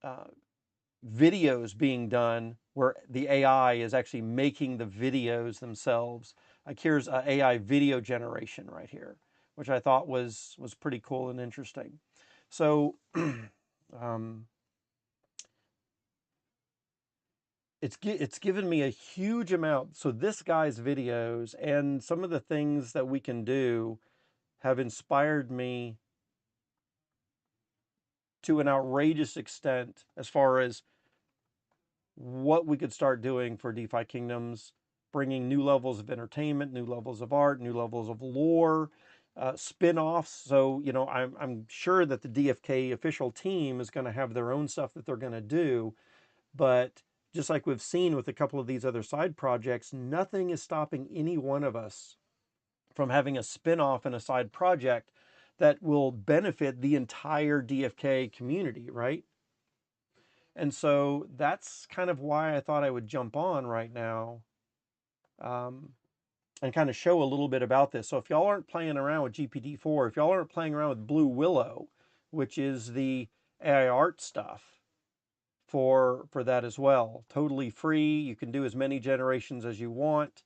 uh, videos being done where the AI is actually making the videos themselves. Like here's AI video generation right here, which I thought was pretty cool and interesting. So it's given me a huge amount. So this guy's videos and some of the things that we can do have inspired me to an outrageous extent as far as what we could start doing for Defi-Kingdoms, bringing new levels of entertainment, new levels of art, new levels of lore, spin-offs. So, you know, I'm sure that the DFK official team is going to have their own stuff that they're going to do. But just like we've seen with a couple of these other side projects, nothing is stopping any one of us from having a spin-off and a side project that will benefit the entire DFK community, right? And so that's kind of why I thought I would jump on right now and kind of show a little bit about this. So if y'all aren't playing around with GPT-4, if y'all aren't playing around with Blue Willow, which is the AI art stuff for that as well, totally free. You can do as many generations as you want.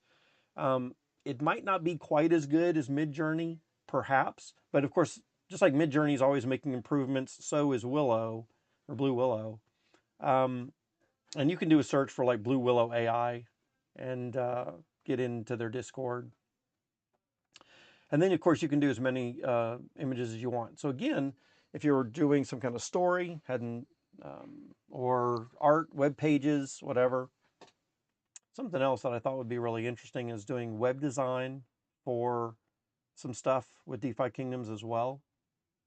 It might not be quite as good as Midjourney, perhaps, but of course, just like Midjourney is always making improvements, so is Willow or Blue Willow. And you can do a search for like Blue Willow AI and get into their Discord. And then, of course, you can do as many images as you want. So again, if you're doing some kind of story, or art, web pages, whatever. Something else that I thought would be really interesting is doing web design for some stuff with Defi-Kingdoms as well.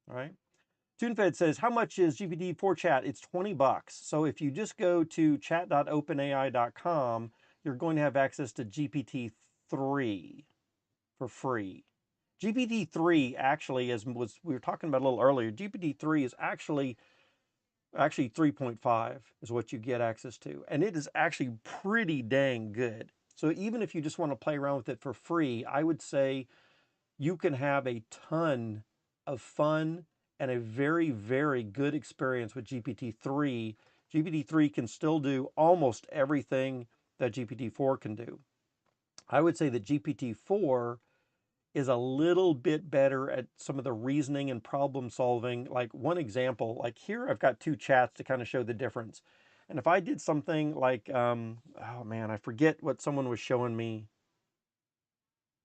All right. TuneFed says, how much is GPT-4 chat? It's $20. So if you just go to chat.openai.com, you're going to have access to GPT-3 for free. GPT-3 actually, as we were talking about a little earlier, GPT-3 is actually 3.5 is what you get access to. And it is actually pretty dang good. So even if you just want to play around with it for free, I would say you can have a ton of fun and a very, very good experience with GPT-3. GPT-3 can still do almost everything that GPT-4 can do. I would say that GPT-4 is a little bit better at some of the reasoning and problem solving. Like one example, like here I've got two chats to kind of show the difference. And if I did something like, oh man, I forget what someone was showing me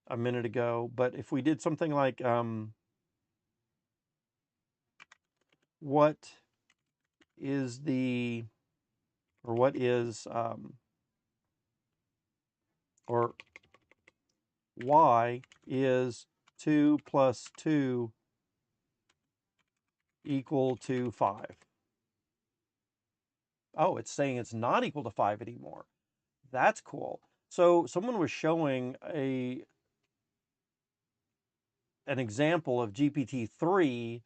a minute ago, but if we did something like, what is the, or what is, or why is 2 plus 2 equal to 5? Oh, it's saying it's not equal to 5 anymore. That's cool. So someone was showing an example of GPT-3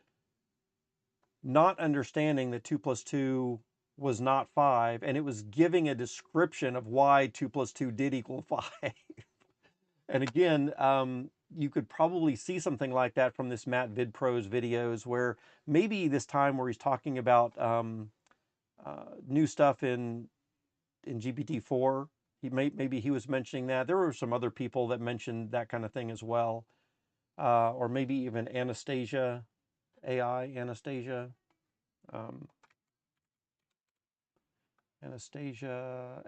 not understanding that 2 plus 2 was not 5, and it was giving a description of why 2 plus 2 did equal 5. And again, you could probably see something like that from this Matt VidPro's videos, where maybe this time where he's talking about new stuff in GPT-4, maybe he was mentioning that. There were some other people that mentioned that kind of thing as well, or maybe even Anastasia AI, Anastasia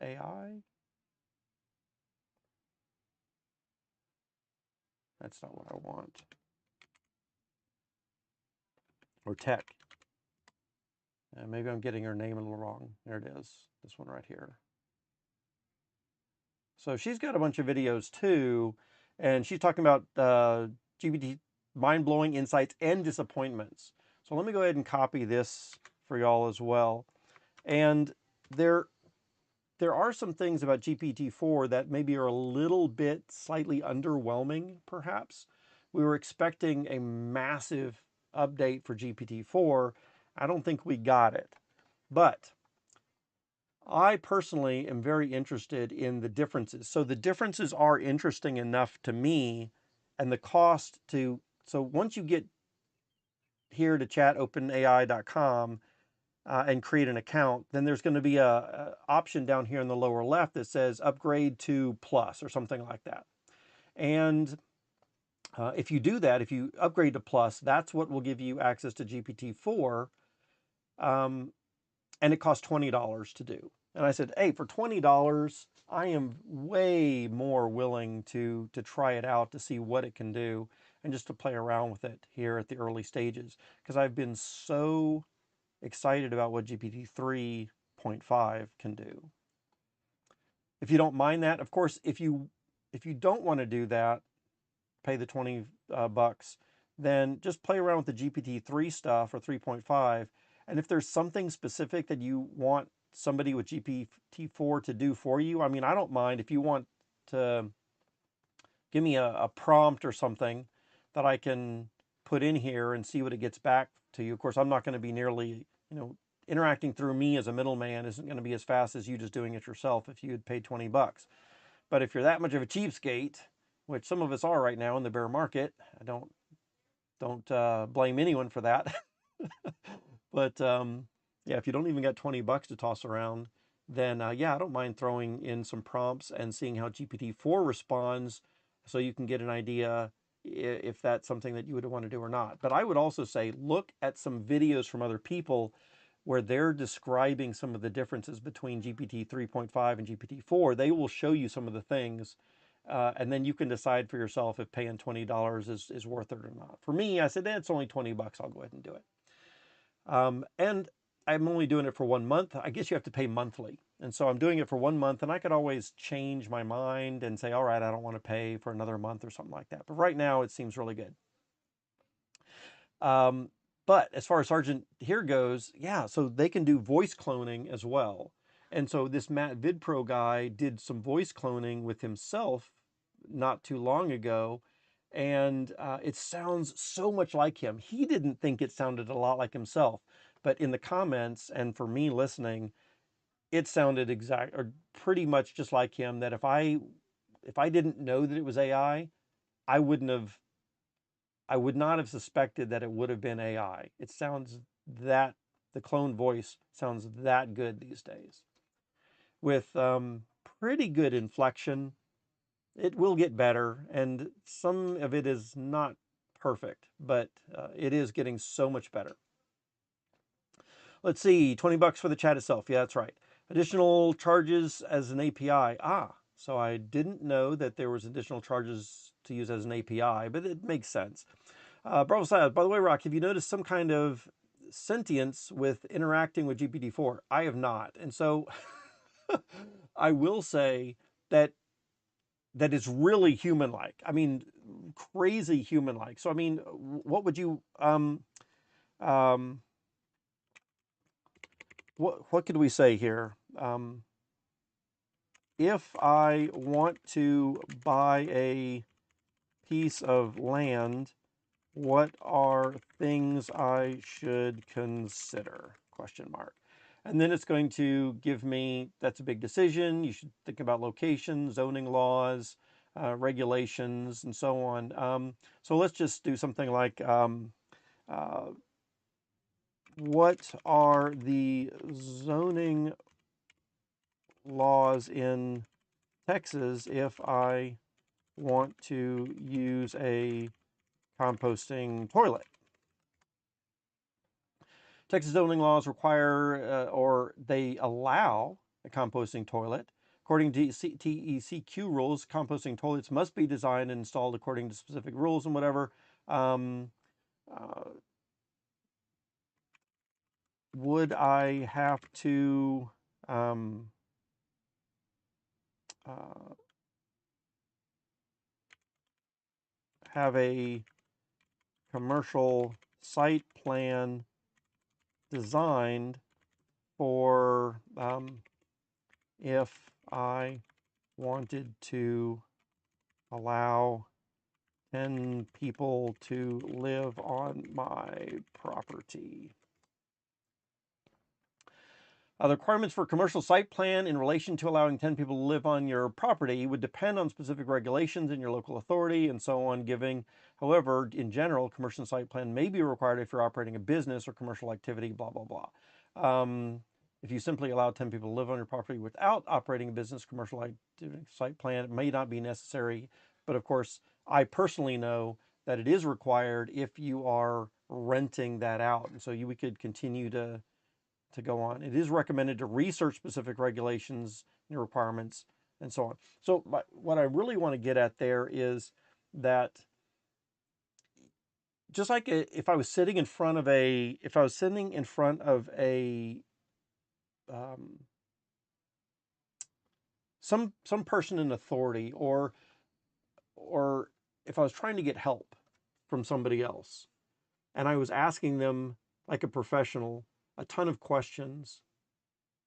AI. That's not what I want. Or tech. Maybe I'm getting her name a little wrong. There it is. This one right here. So she's got a bunch of videos too, and she's talking about GPT, mind-blowing insights and disappointments. So let me go ahead and copy this for y'all as well. And there are some things about GPT-4 that maybe are a little bit slightly underwhelming, perhaps. We were expecting a massive update for GPT-4. I don't think we got it. But I personally am very interested in the differences. So the differences are interesting enough to me, and the cost to, so once you get here to chatopenai.com and create an account, then there's going to be a option down here in the lower left that says upgrade to plus or something like that. And if you do that, if you upgrade to plus, that's what will give you access to GPT-4. And it costs $20 to do. And I said, hey, for $20, I am way more willing to try it out to see what it can do and just to play around with it here at the early stages, because I've been so excited about what GPT 3.5 can do. If you don't mind that, of course, if you don't want to do that, pay the 20 bucks, then just play around with the GPT-3 stuff or 3.5. And if there's something specific that you want somebody with GPT-4 to do for you, I mean, I don't mind if you want to give me a prompt or something that I can put in here and see what it gets back to you. Of course, I'm not going to be nearly, interacting through me as a middleman isn't going to be as fast as you just doing it yourself if you had paid 20 bucks. But if you're that much of a cheapskate, which some of us are right now in the bear market, I don't blame anyone for that. But yeah, if you don't even got 20 bucks to toss around, then yeah, I don't mind throwing in some prompts and seeing how GPT-4 responds, so you can get an idea if that's something that you would want to do or not. But I would also say look at some videos from other people where they're describing some of the differences between GPT 3.5 and GPT-4. They will show you some of the things, and then you can decide for yourself if paying $20 is worth it or not. For me, I said, it's only 20 bucks. I'll go ahead and do it. And I'm only doing it for 1 month. I guess you have to pay monthly. And so I'm doing it for 1 month, and I could always change my mind and say, all right, I don't want to pay for another month or something like that. But right now it seems really good. But as far as Sergeant here goes, yeah, so they can do voice cloning as well. And so this Matt VidPro guy did some voice cloning with himself not too long ago. And it sounds so much like him. He didn't think it sounded a lot like himself. But in the comments and for me listening, it sounded exact or pretty much just like him. That if I didn't know that it was AI, I wouldn't have I would not have suspected that it would have been AI. It sounds that the clone voice sounds that good these days. With pretty good inflection. It will get better, and some of it is not perfect, but it is getting so much better. Let's see, 20 bucks for the chat itself. Yeah, that's right. Additional charges as an API. So I didn't know that there was additional charges to use as an API, but it makes sense. Bravo says, by the way, Rock, have you noticed some kind of sentience with interacting with GPT-4? I have not. And so I will say that it's really human-like. I mean, crazy human-like. So, I mean, what would you, what could we say here? If I want to buy a piece of land, what are things I should consider? Question mark. And then it's going to give me, that's a big decision. You should think about location, zoning laws, regulations, and so on. So let's just do something like, what are the zoning laws in Texas if I want to use a composting toilet? Texas zoning laws require or they allow a composting toilet. According to TECQ rules, composting toilets must be designed and installed according to specific rules and whatever. Would I have to have a commercial site plan designed for if I wanted to allow 10 people to live on my property? The requirements for a commercial site plan in relation to allowing 10 people to live on your property would depend on specific regulations in your local authority and so on, however, in general, commercial site plan may be required if you're operating a business or commercial activity, blah, blah, blah. If you simply allow 10 people to live on your property without operating a business commercial activity site plan, it may not be necessary. But of course, I personally know that it is required if you are renting that out. And so we could continue to go on. It is recommended to research specific regulations and requirements and so on. So what I really want to get at there is that just like if I was sitting in front of a, some person in authority, or if I was trying to get help from somebody else and I was asking them like a professional a ton of questions,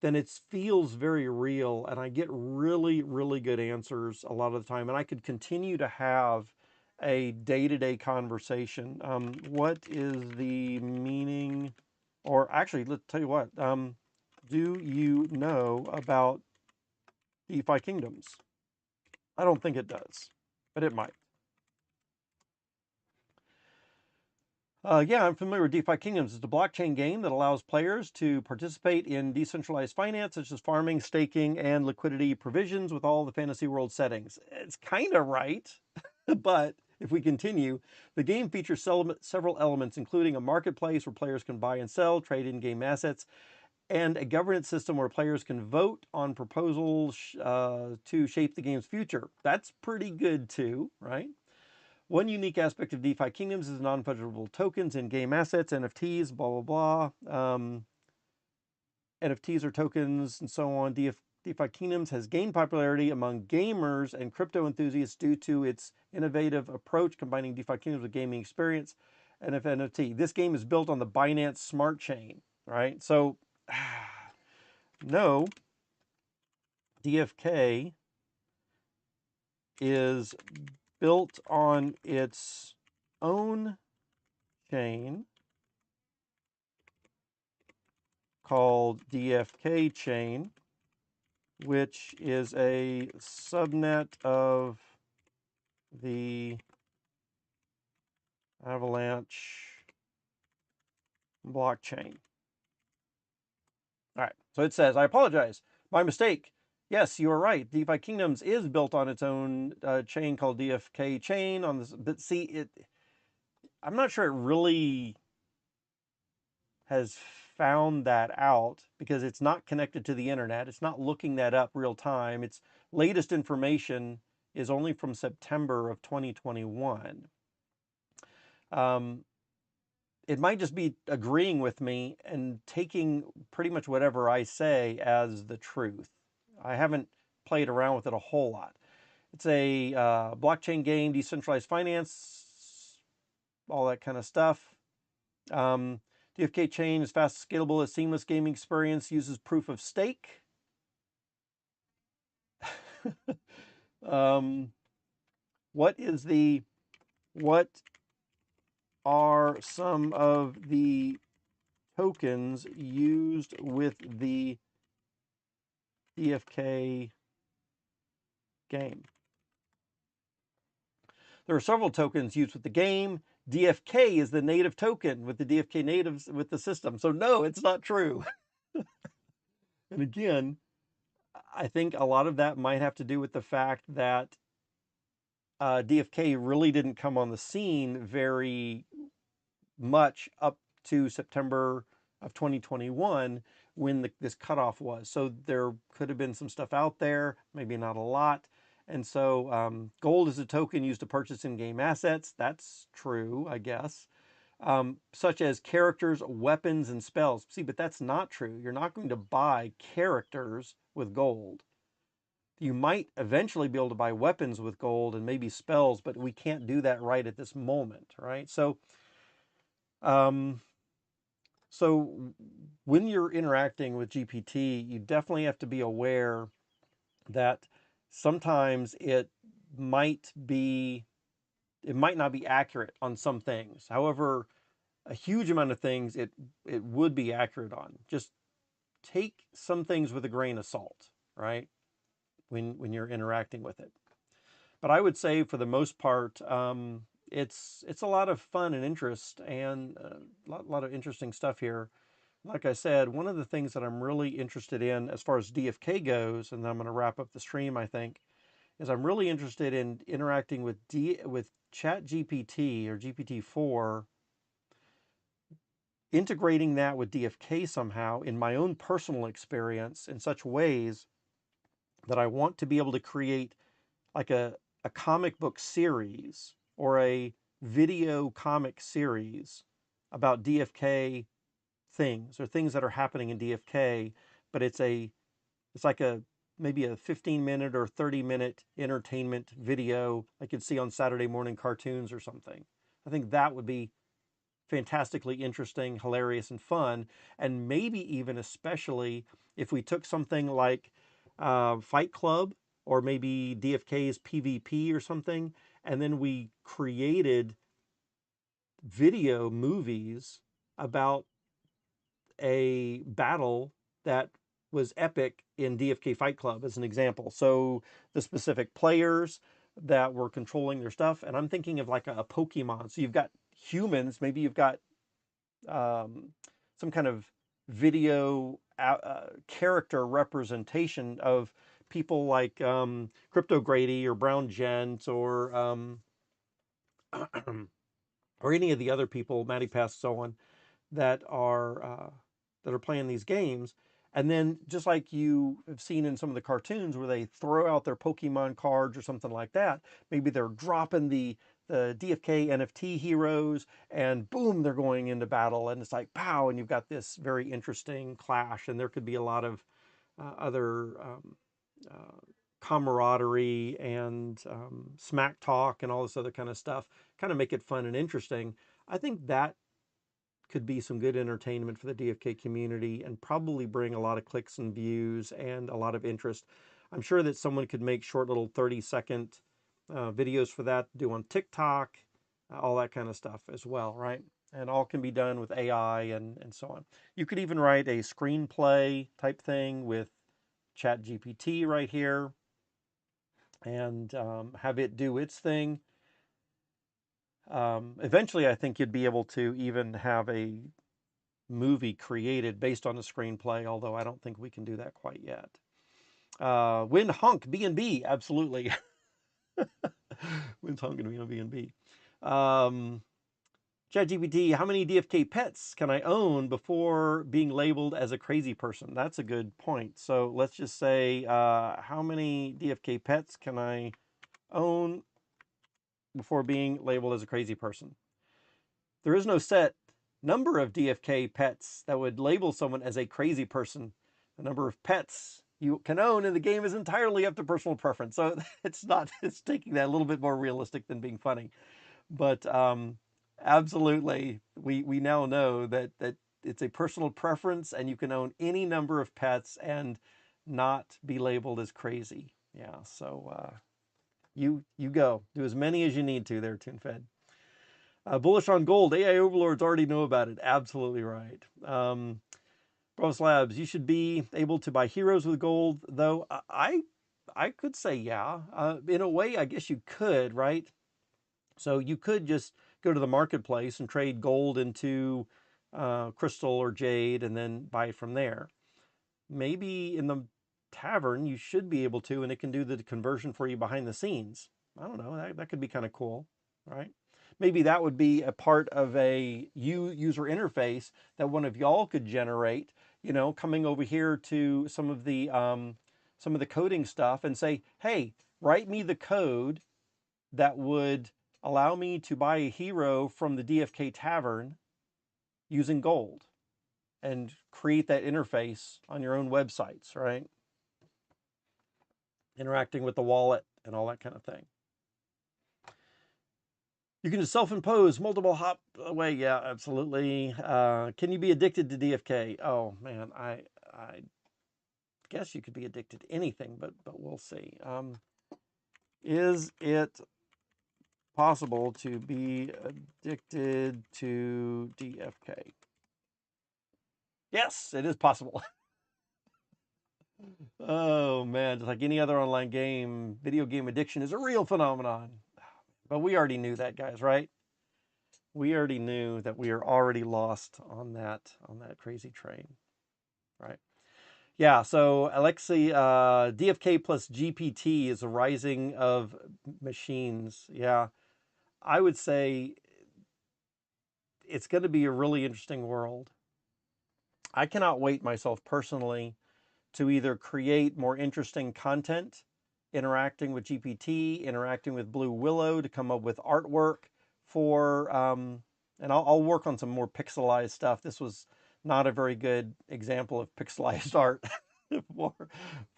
then it feels very real and I get really, really good answers a lot of the time. And I could continue to have a day-to-day conversation. What is the meaning, or actually, let's tell you what, do you know about Defi-Kingdoms? I don't think it does, but it might. Yeah, I'm familiar with Defi-Kingdoms. It's a blockchain game that allows players to participate in decentralized finance, such as farming, staking, and liquidity provisions with all the fantasy world settings. It's kind of right, but if we continue, the game features several elements, including a marketplace where players can buy and sell, trade in-game assets, and a governance system where players can vote on proposals to shape the game's future. That's pretty good too, right? One unique aspect of Defi-Kingdoms is non-fungible tokens and game assets, NFTs, blah, blah, blah. NFTs are tokens and so on. Defi-Kingdoms has gained popularity among gamers and crypto enthusiasts due to its innovative approach combining Defi-Kingdoms with gaming experience and NFT. This game is built on the Binance Smart Chain, right? So, no, DFK is built on its own chain called DFK chain, which is a subnet of the Avalanche blockchain. All right, so it says, I apologize. My mistake. Yes, you are right. Defi-Kingdoms is built on its own chain called DFK chain. On this, but see, I'm not sure it really has found that out because it's not connected to the internet. It's not looking that up real time. Its latest information is only from September of 2021. Um, it might just be agreeing with me and taking pretty much whatever I say as the truth. I haven't played around with it a whole lot. It's a blockchain game, decentralized finance, all that kind of stuff. Um, DFK chain is fast, scalable, a seamless gaming experience, uses proof of stake. um, what is the what are some of the tokens used with the DFK game? There are several tokens used with the game. DFK is the native token with the DFK natives with the system. So no, it's not true. And again, I think a lot of that might have to do with the fact that DFK really didn't come on the scene very much up to September of 2021 when this cutoff was. So there could have been some stuff out there, maybe not a lot. And so gold is a token used to purchase in-game assets. That's true, I guess. Such as characters, weapons, and spells. See, but that's not true. You're not going to buy characters with gold. You might eventually be able to buy weapons with gold and maybe spells, but we can't do that right at this moment, right? Um, so when you're interacting with GPT, you definitely have to be aware that sometimes might be it might not be accurate on some things. However, a huge amount of things it would be accurate on. Just take some things with a grain of salt, right? When you're interacting with it. But I would say for the most part, it's a lot of fun and interest and lot of interesting stuff here. Like I said, one of the things that I'm really interested in as far as DFK goes, and then I'm going to wrap up the stream, I think, is I'm really interested in interacting with Chat GPT or GPT-4, integrating that with DFK somehow in my own personal experience in such ways that I want to be able to create like a comic book series or a video comic series about DFK things or things that are happening in DFK, but it's like a maybe a 15-minute or 30-minute entertainment video like you'd see on Saturday morning cartoons or something. I think that would be fantastically interesting, hilarious, and fun. And maybe even especially if we took something like Fight Club or maybe DFK's PvP or something, and then we created video movies about a battle that was epic in DFK Fight Club as an example. So the specific players that were controlling their stuff, and I'm thinking of like a Pokemon. So you've got humans, maybe you've got um, some kind of video character representation of people like Crypto Grady or Brown Gent or any of the other people, Matty Pass, so on, that are playing these games. And then just like you have seen in some of the cartoons where they throw out their Pokemon cards or something like that, maybe they're dropping the DFK NFT heroes and boom, they're going into battle and it's like pow, and you've got this very interesting clash, and there could be a lot of other uh, camaraderie and smack talk and all this other kind of stuff, kind of make it fun and interesting. I think that could be some good entertainment for the DFK community and probably bring a lot of clicks and views and a lot of interest. I'm sure that someone could make short little 30-second videos for that, do on TikTok, all that kind of stuff as well, right? And all can be done with AI and so on. You could even write a screenplay type thing with Chat GPT right here and have it do its thing. Eventually, I think you'd be able to even have a movie created based on a screenplay, although I don't think we can do that quite yet. Win honk B&B, absolutely. Win honk and B&B. ChatGPT, how many DFK pets can I own before being labeled as a crazy person? That's a good point. So let's just say, how many DFK pets can I own before being labeled as a crazy person? There is no set number of DFK pets that would label someone as a crazy person. The number of pets you can own in the game is entirely up to personal preference. So it's taking that a little bit more realistic than being funny. But absolutely, we now know that it's a personal preference, and you can own any number of pets and not be labeled as crazy. Yeah, so you go do as many as you need to there, TuneFed. Bullish on gold. AI overlords already know about it. Absolutely right. Bros Labs, you should be able to buy heroes with gold, though. I could say yeah. In a way, I guess you could, right? So you could just go to the marketplace and trade gold into crystal or jade and then buy it from there. Maybe in the tavern you should be able to, and it can do the conversion for you behind the scenes. I don't know. That could be kind of cool, right? Maybe that would be a part of a user interface that one of y'all could generate. You know, coming over here to some of the coding stuff and say, hey, write me the code that would allow me to buy a hero from the DFK Tavern using gold, and create that interface on your own websites, right? Interacting with the wallet and all that kind of thing. You can just self-impose multiple hop away. Yeah, absolutely. Can you be addicted to DFK? Oh man, I guess you could be addicted to anything, but we'll see. Is it possible to be addicted to DFK? Yes, it is possible. Oh man, just like any other online game, video game addiction is a real phenomenon. But we already knew that, guys, right? We already knew that we are already lost on that crazy train, right? Yeah, so Alexei, DFK plus GPT is a rising of machines. Yeah, I would say it's going to be a really interesting world. I cannot wait myself personally to either create more interesting content, interacting with GPT, interacting with Blue Willow to come up with artwork for, and I'll work on some more pixelized stuff. This was not a very good example of pixelized art for,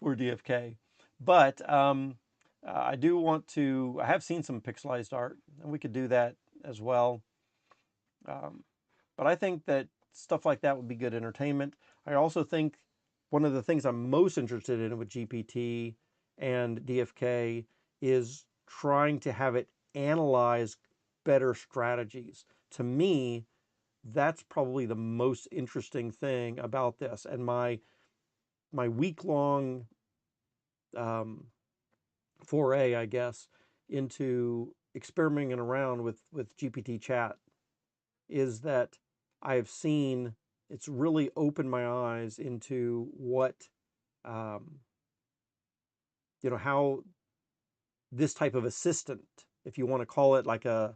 DFK. But I do want to, I have seen some pixelized art, and we could do that as well. But I think that stuff like that would be good entertainment. I also think one of the things I'm most interested in with GPT and DFK is trying to have it analyze better strategies. To me, that's probably the most interesting thing about this. And my week-long foray, I guess, into experimenting around with GPT chat is that I have seen it's really opened my eyes into what, um, how this type of assistant, if you want to call it like an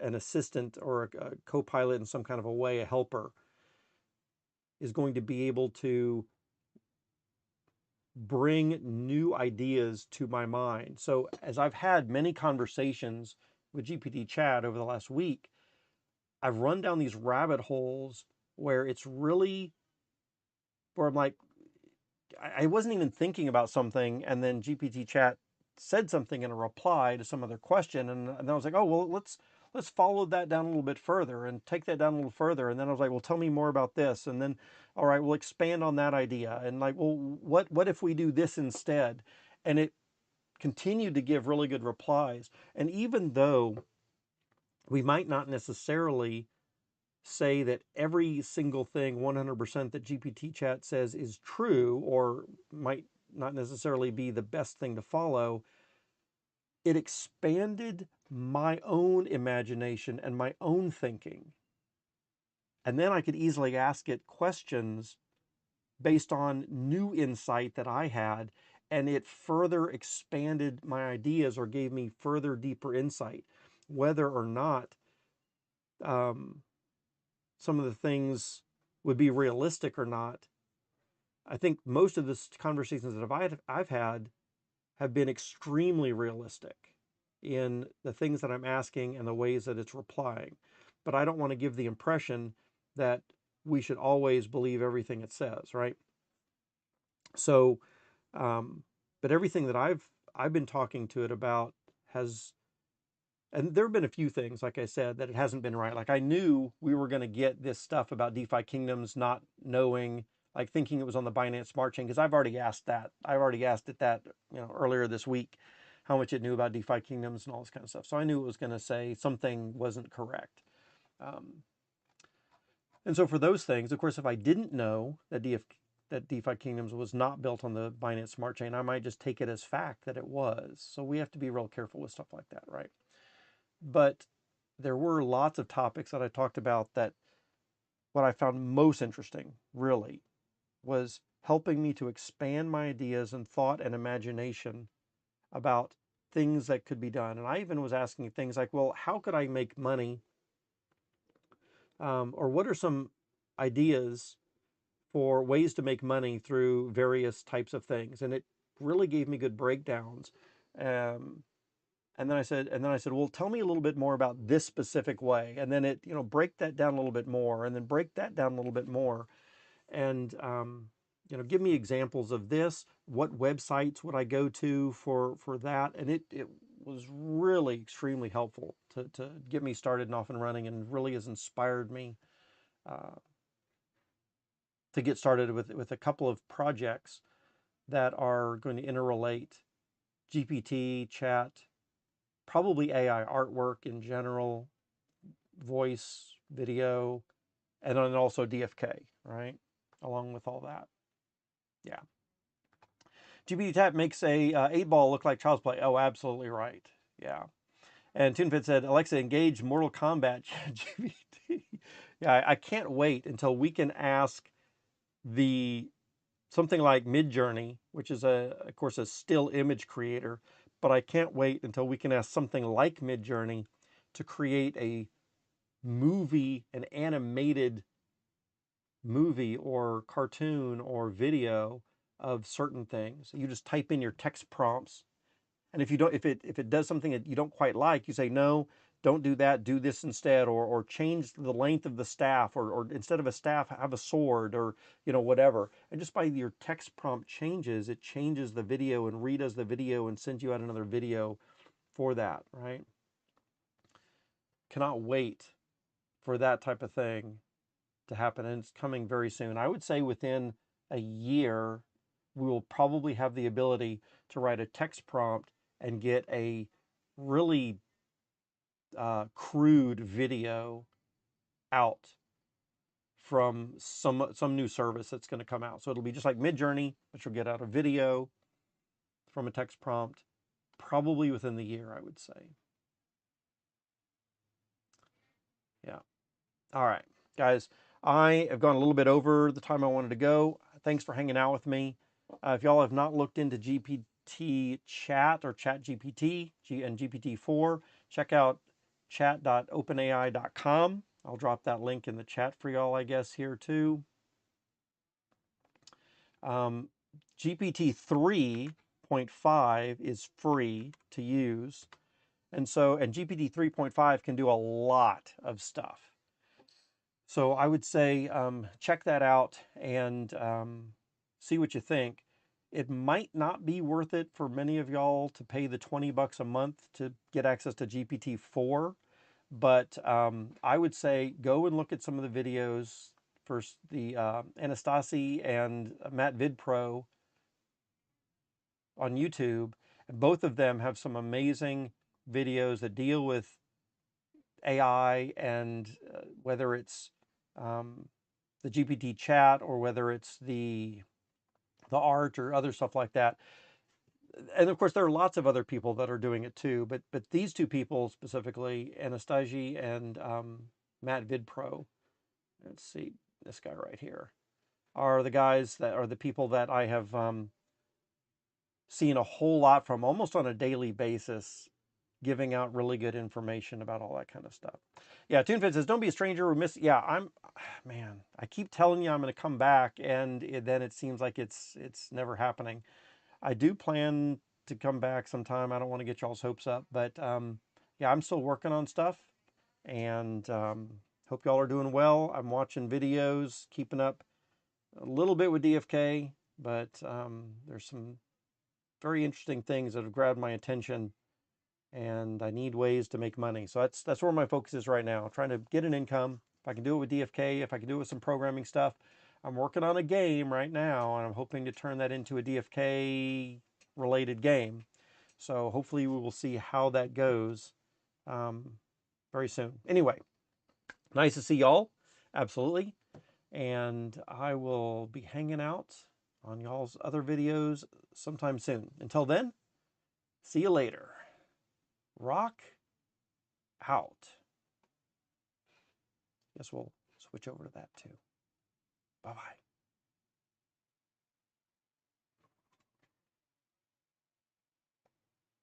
assistant or a co-pilot in some kind of a way, a helper, is going to be able to bring new ideas to my mind. So as I've had many conversations with GPT chat over the last week, I've run down these rabbit holes where it's really, where I'm like, I wasn't even thinking about something, and then GPT chat said something in a reply to some other question, and I was like, oh well, let's follow that down a little bit further and take that down a little further, and then I was like, well, tell me more about this, and then, all right, we'll expand on that idea, and like, well, what if we do this instead? And it continued to give really good replies, and even though we might not necessarily say that every single thing 100% that GPT chat says is true, or might not necessarily be the best thing to follow, it expanded my own imagination and my own thinking. And then I could easily ask it questions based on new insight that I had. and it further expanded my ideas or gave me further deeper insight. Whether or not um, some of the things would be realistic or not, I think most of the conversations that I've had have been extremely realistic in the things that I'm asking and the ways that it's replying. But I don't want to give the impression that we should always believe everything it says, right? So, but everything that I've been talking to it about has, and there have been a few things, like I said, that it hasn't been right. Like I knew we were going to get this stuff about Defi-Kingdoms, not knowing, like thinking it was on the Binance Smart Chain, because I've already asked that. I've already asked it that, earlier this week, how much it knew about Defi-Kingdoms and all this kind of stuff. So I knew it was going to say something wasn't correct. Um, and so for those things, of course, if I didn't know that Defi-Kingdoms was not built on the Binance Smart Chain, I might just take it as fact that it was. So we have to be real careful with stuff like that, right? But there were lots of topics that I talked about that what I found most interesting, really, was helping me to expand my ideas and thought and imagination about things that could be done. And I even was asking things like, well, how could I make money? Or what are some ideas for ways to make money through various types of things? And it really gave me good breakdowns. Um, and then I said, well, tell me a little bit more about this specific way. And then it, break that down a little bit more, and then break that down a little bit more, and give me examples of this. What websites would I go to for that? And it was really extremely helpful to get me started and off and running, and really has inspired me uh, to get started with a couple of projects that are going to interrelate GPT, chat, probably AI artwork in general, voice, video, and then also DFK, right? Along with all that. Yeah. GPT Tap makes a 8-ball look like child's play. Oh, absolutely right. Yeah. And TuneFit said, Alexa, engage Mortal Kombat GPT. Yeah, I can't wait until we can ask the something like Midjourney, which is of course, a still image creator, but I can't wait until we can ask something like Midjourney to create a movie, an animated movie or cartoon or video of certain things. You just type in your text prompts, and if it does something that you don't quite like, you say no, don't do that, do this instead, or change the length of the staff, or instead of a staff have a sword, or whatever. And just by your text prompt changes, it changes the video and redoes the video and sends you out another video for that, right? Cannot wait for that type of thing to happen, and it's coming very soon. I would say within a year, we will probably have the ability to write a text prompt and get a really crude video out from some new service that's going to come out. So it'll be just like Midjourney, but you'll get out a video from a text prompt probably within the year, I would say. Yeah. All right, guys, I have gone a little bit over the time I wanted to go. Thanks for hanging out with me. If y'all have not looked into GPT chat or chat GPT and GPT-4, check out chat.openai.com. I'll drop that link in the chat for y'all, I guess, here too. GPT 3.5 is free to use. And GPT 3.5 can do a lot of stuff. So I would say check that out and see what you think. It might not be worth it for many of y'all to pay the $20 a month to get access to GPT-4, but I would say go and look at some of the videos for the Anastasi and Matt VidPro on YouTube. Both of them have some amazing videos that deal with AI, and whether it's the GPT chat or whether it's the art or other stuff like that. And of course, there are lots of other people that are doing it too. But these two people specifically, Anastasi and Matt VidPro. Let's see, this guy right here are the guys that are the people that I have seeing a whole lot from almost on a daily basis, giving out really good information about all that kind of stuff. Yeah, TuneFit says, don't be a stranger. Yeah, man, I keep telling you I'm going to come back, and then it seems like it's never happening. I do plan to come back sometime. I don't want to get y'all's hopes up, but yeah, I'm still working on stuff, and hope y'all are doing well. I'm watching videos, keeping up a little bit with DFK, but there's some very interesting things that have grabbed my attention, and I need ways to make money. So that's where my focus is right now, trying to get an income. If I can do it with DFK, if I can do it with some programming stuff. I'm working on a game right now, and I'm hoping to turn that into a DFK related game. So hopefully we will see how that goes very soon. Anyway, nice to see y'all. Absolutely. And I will be hanging out on y'all's other videos sometime soon. Until then, see you later. Rock out. Guess we'll switch over to that too. Bye-bye.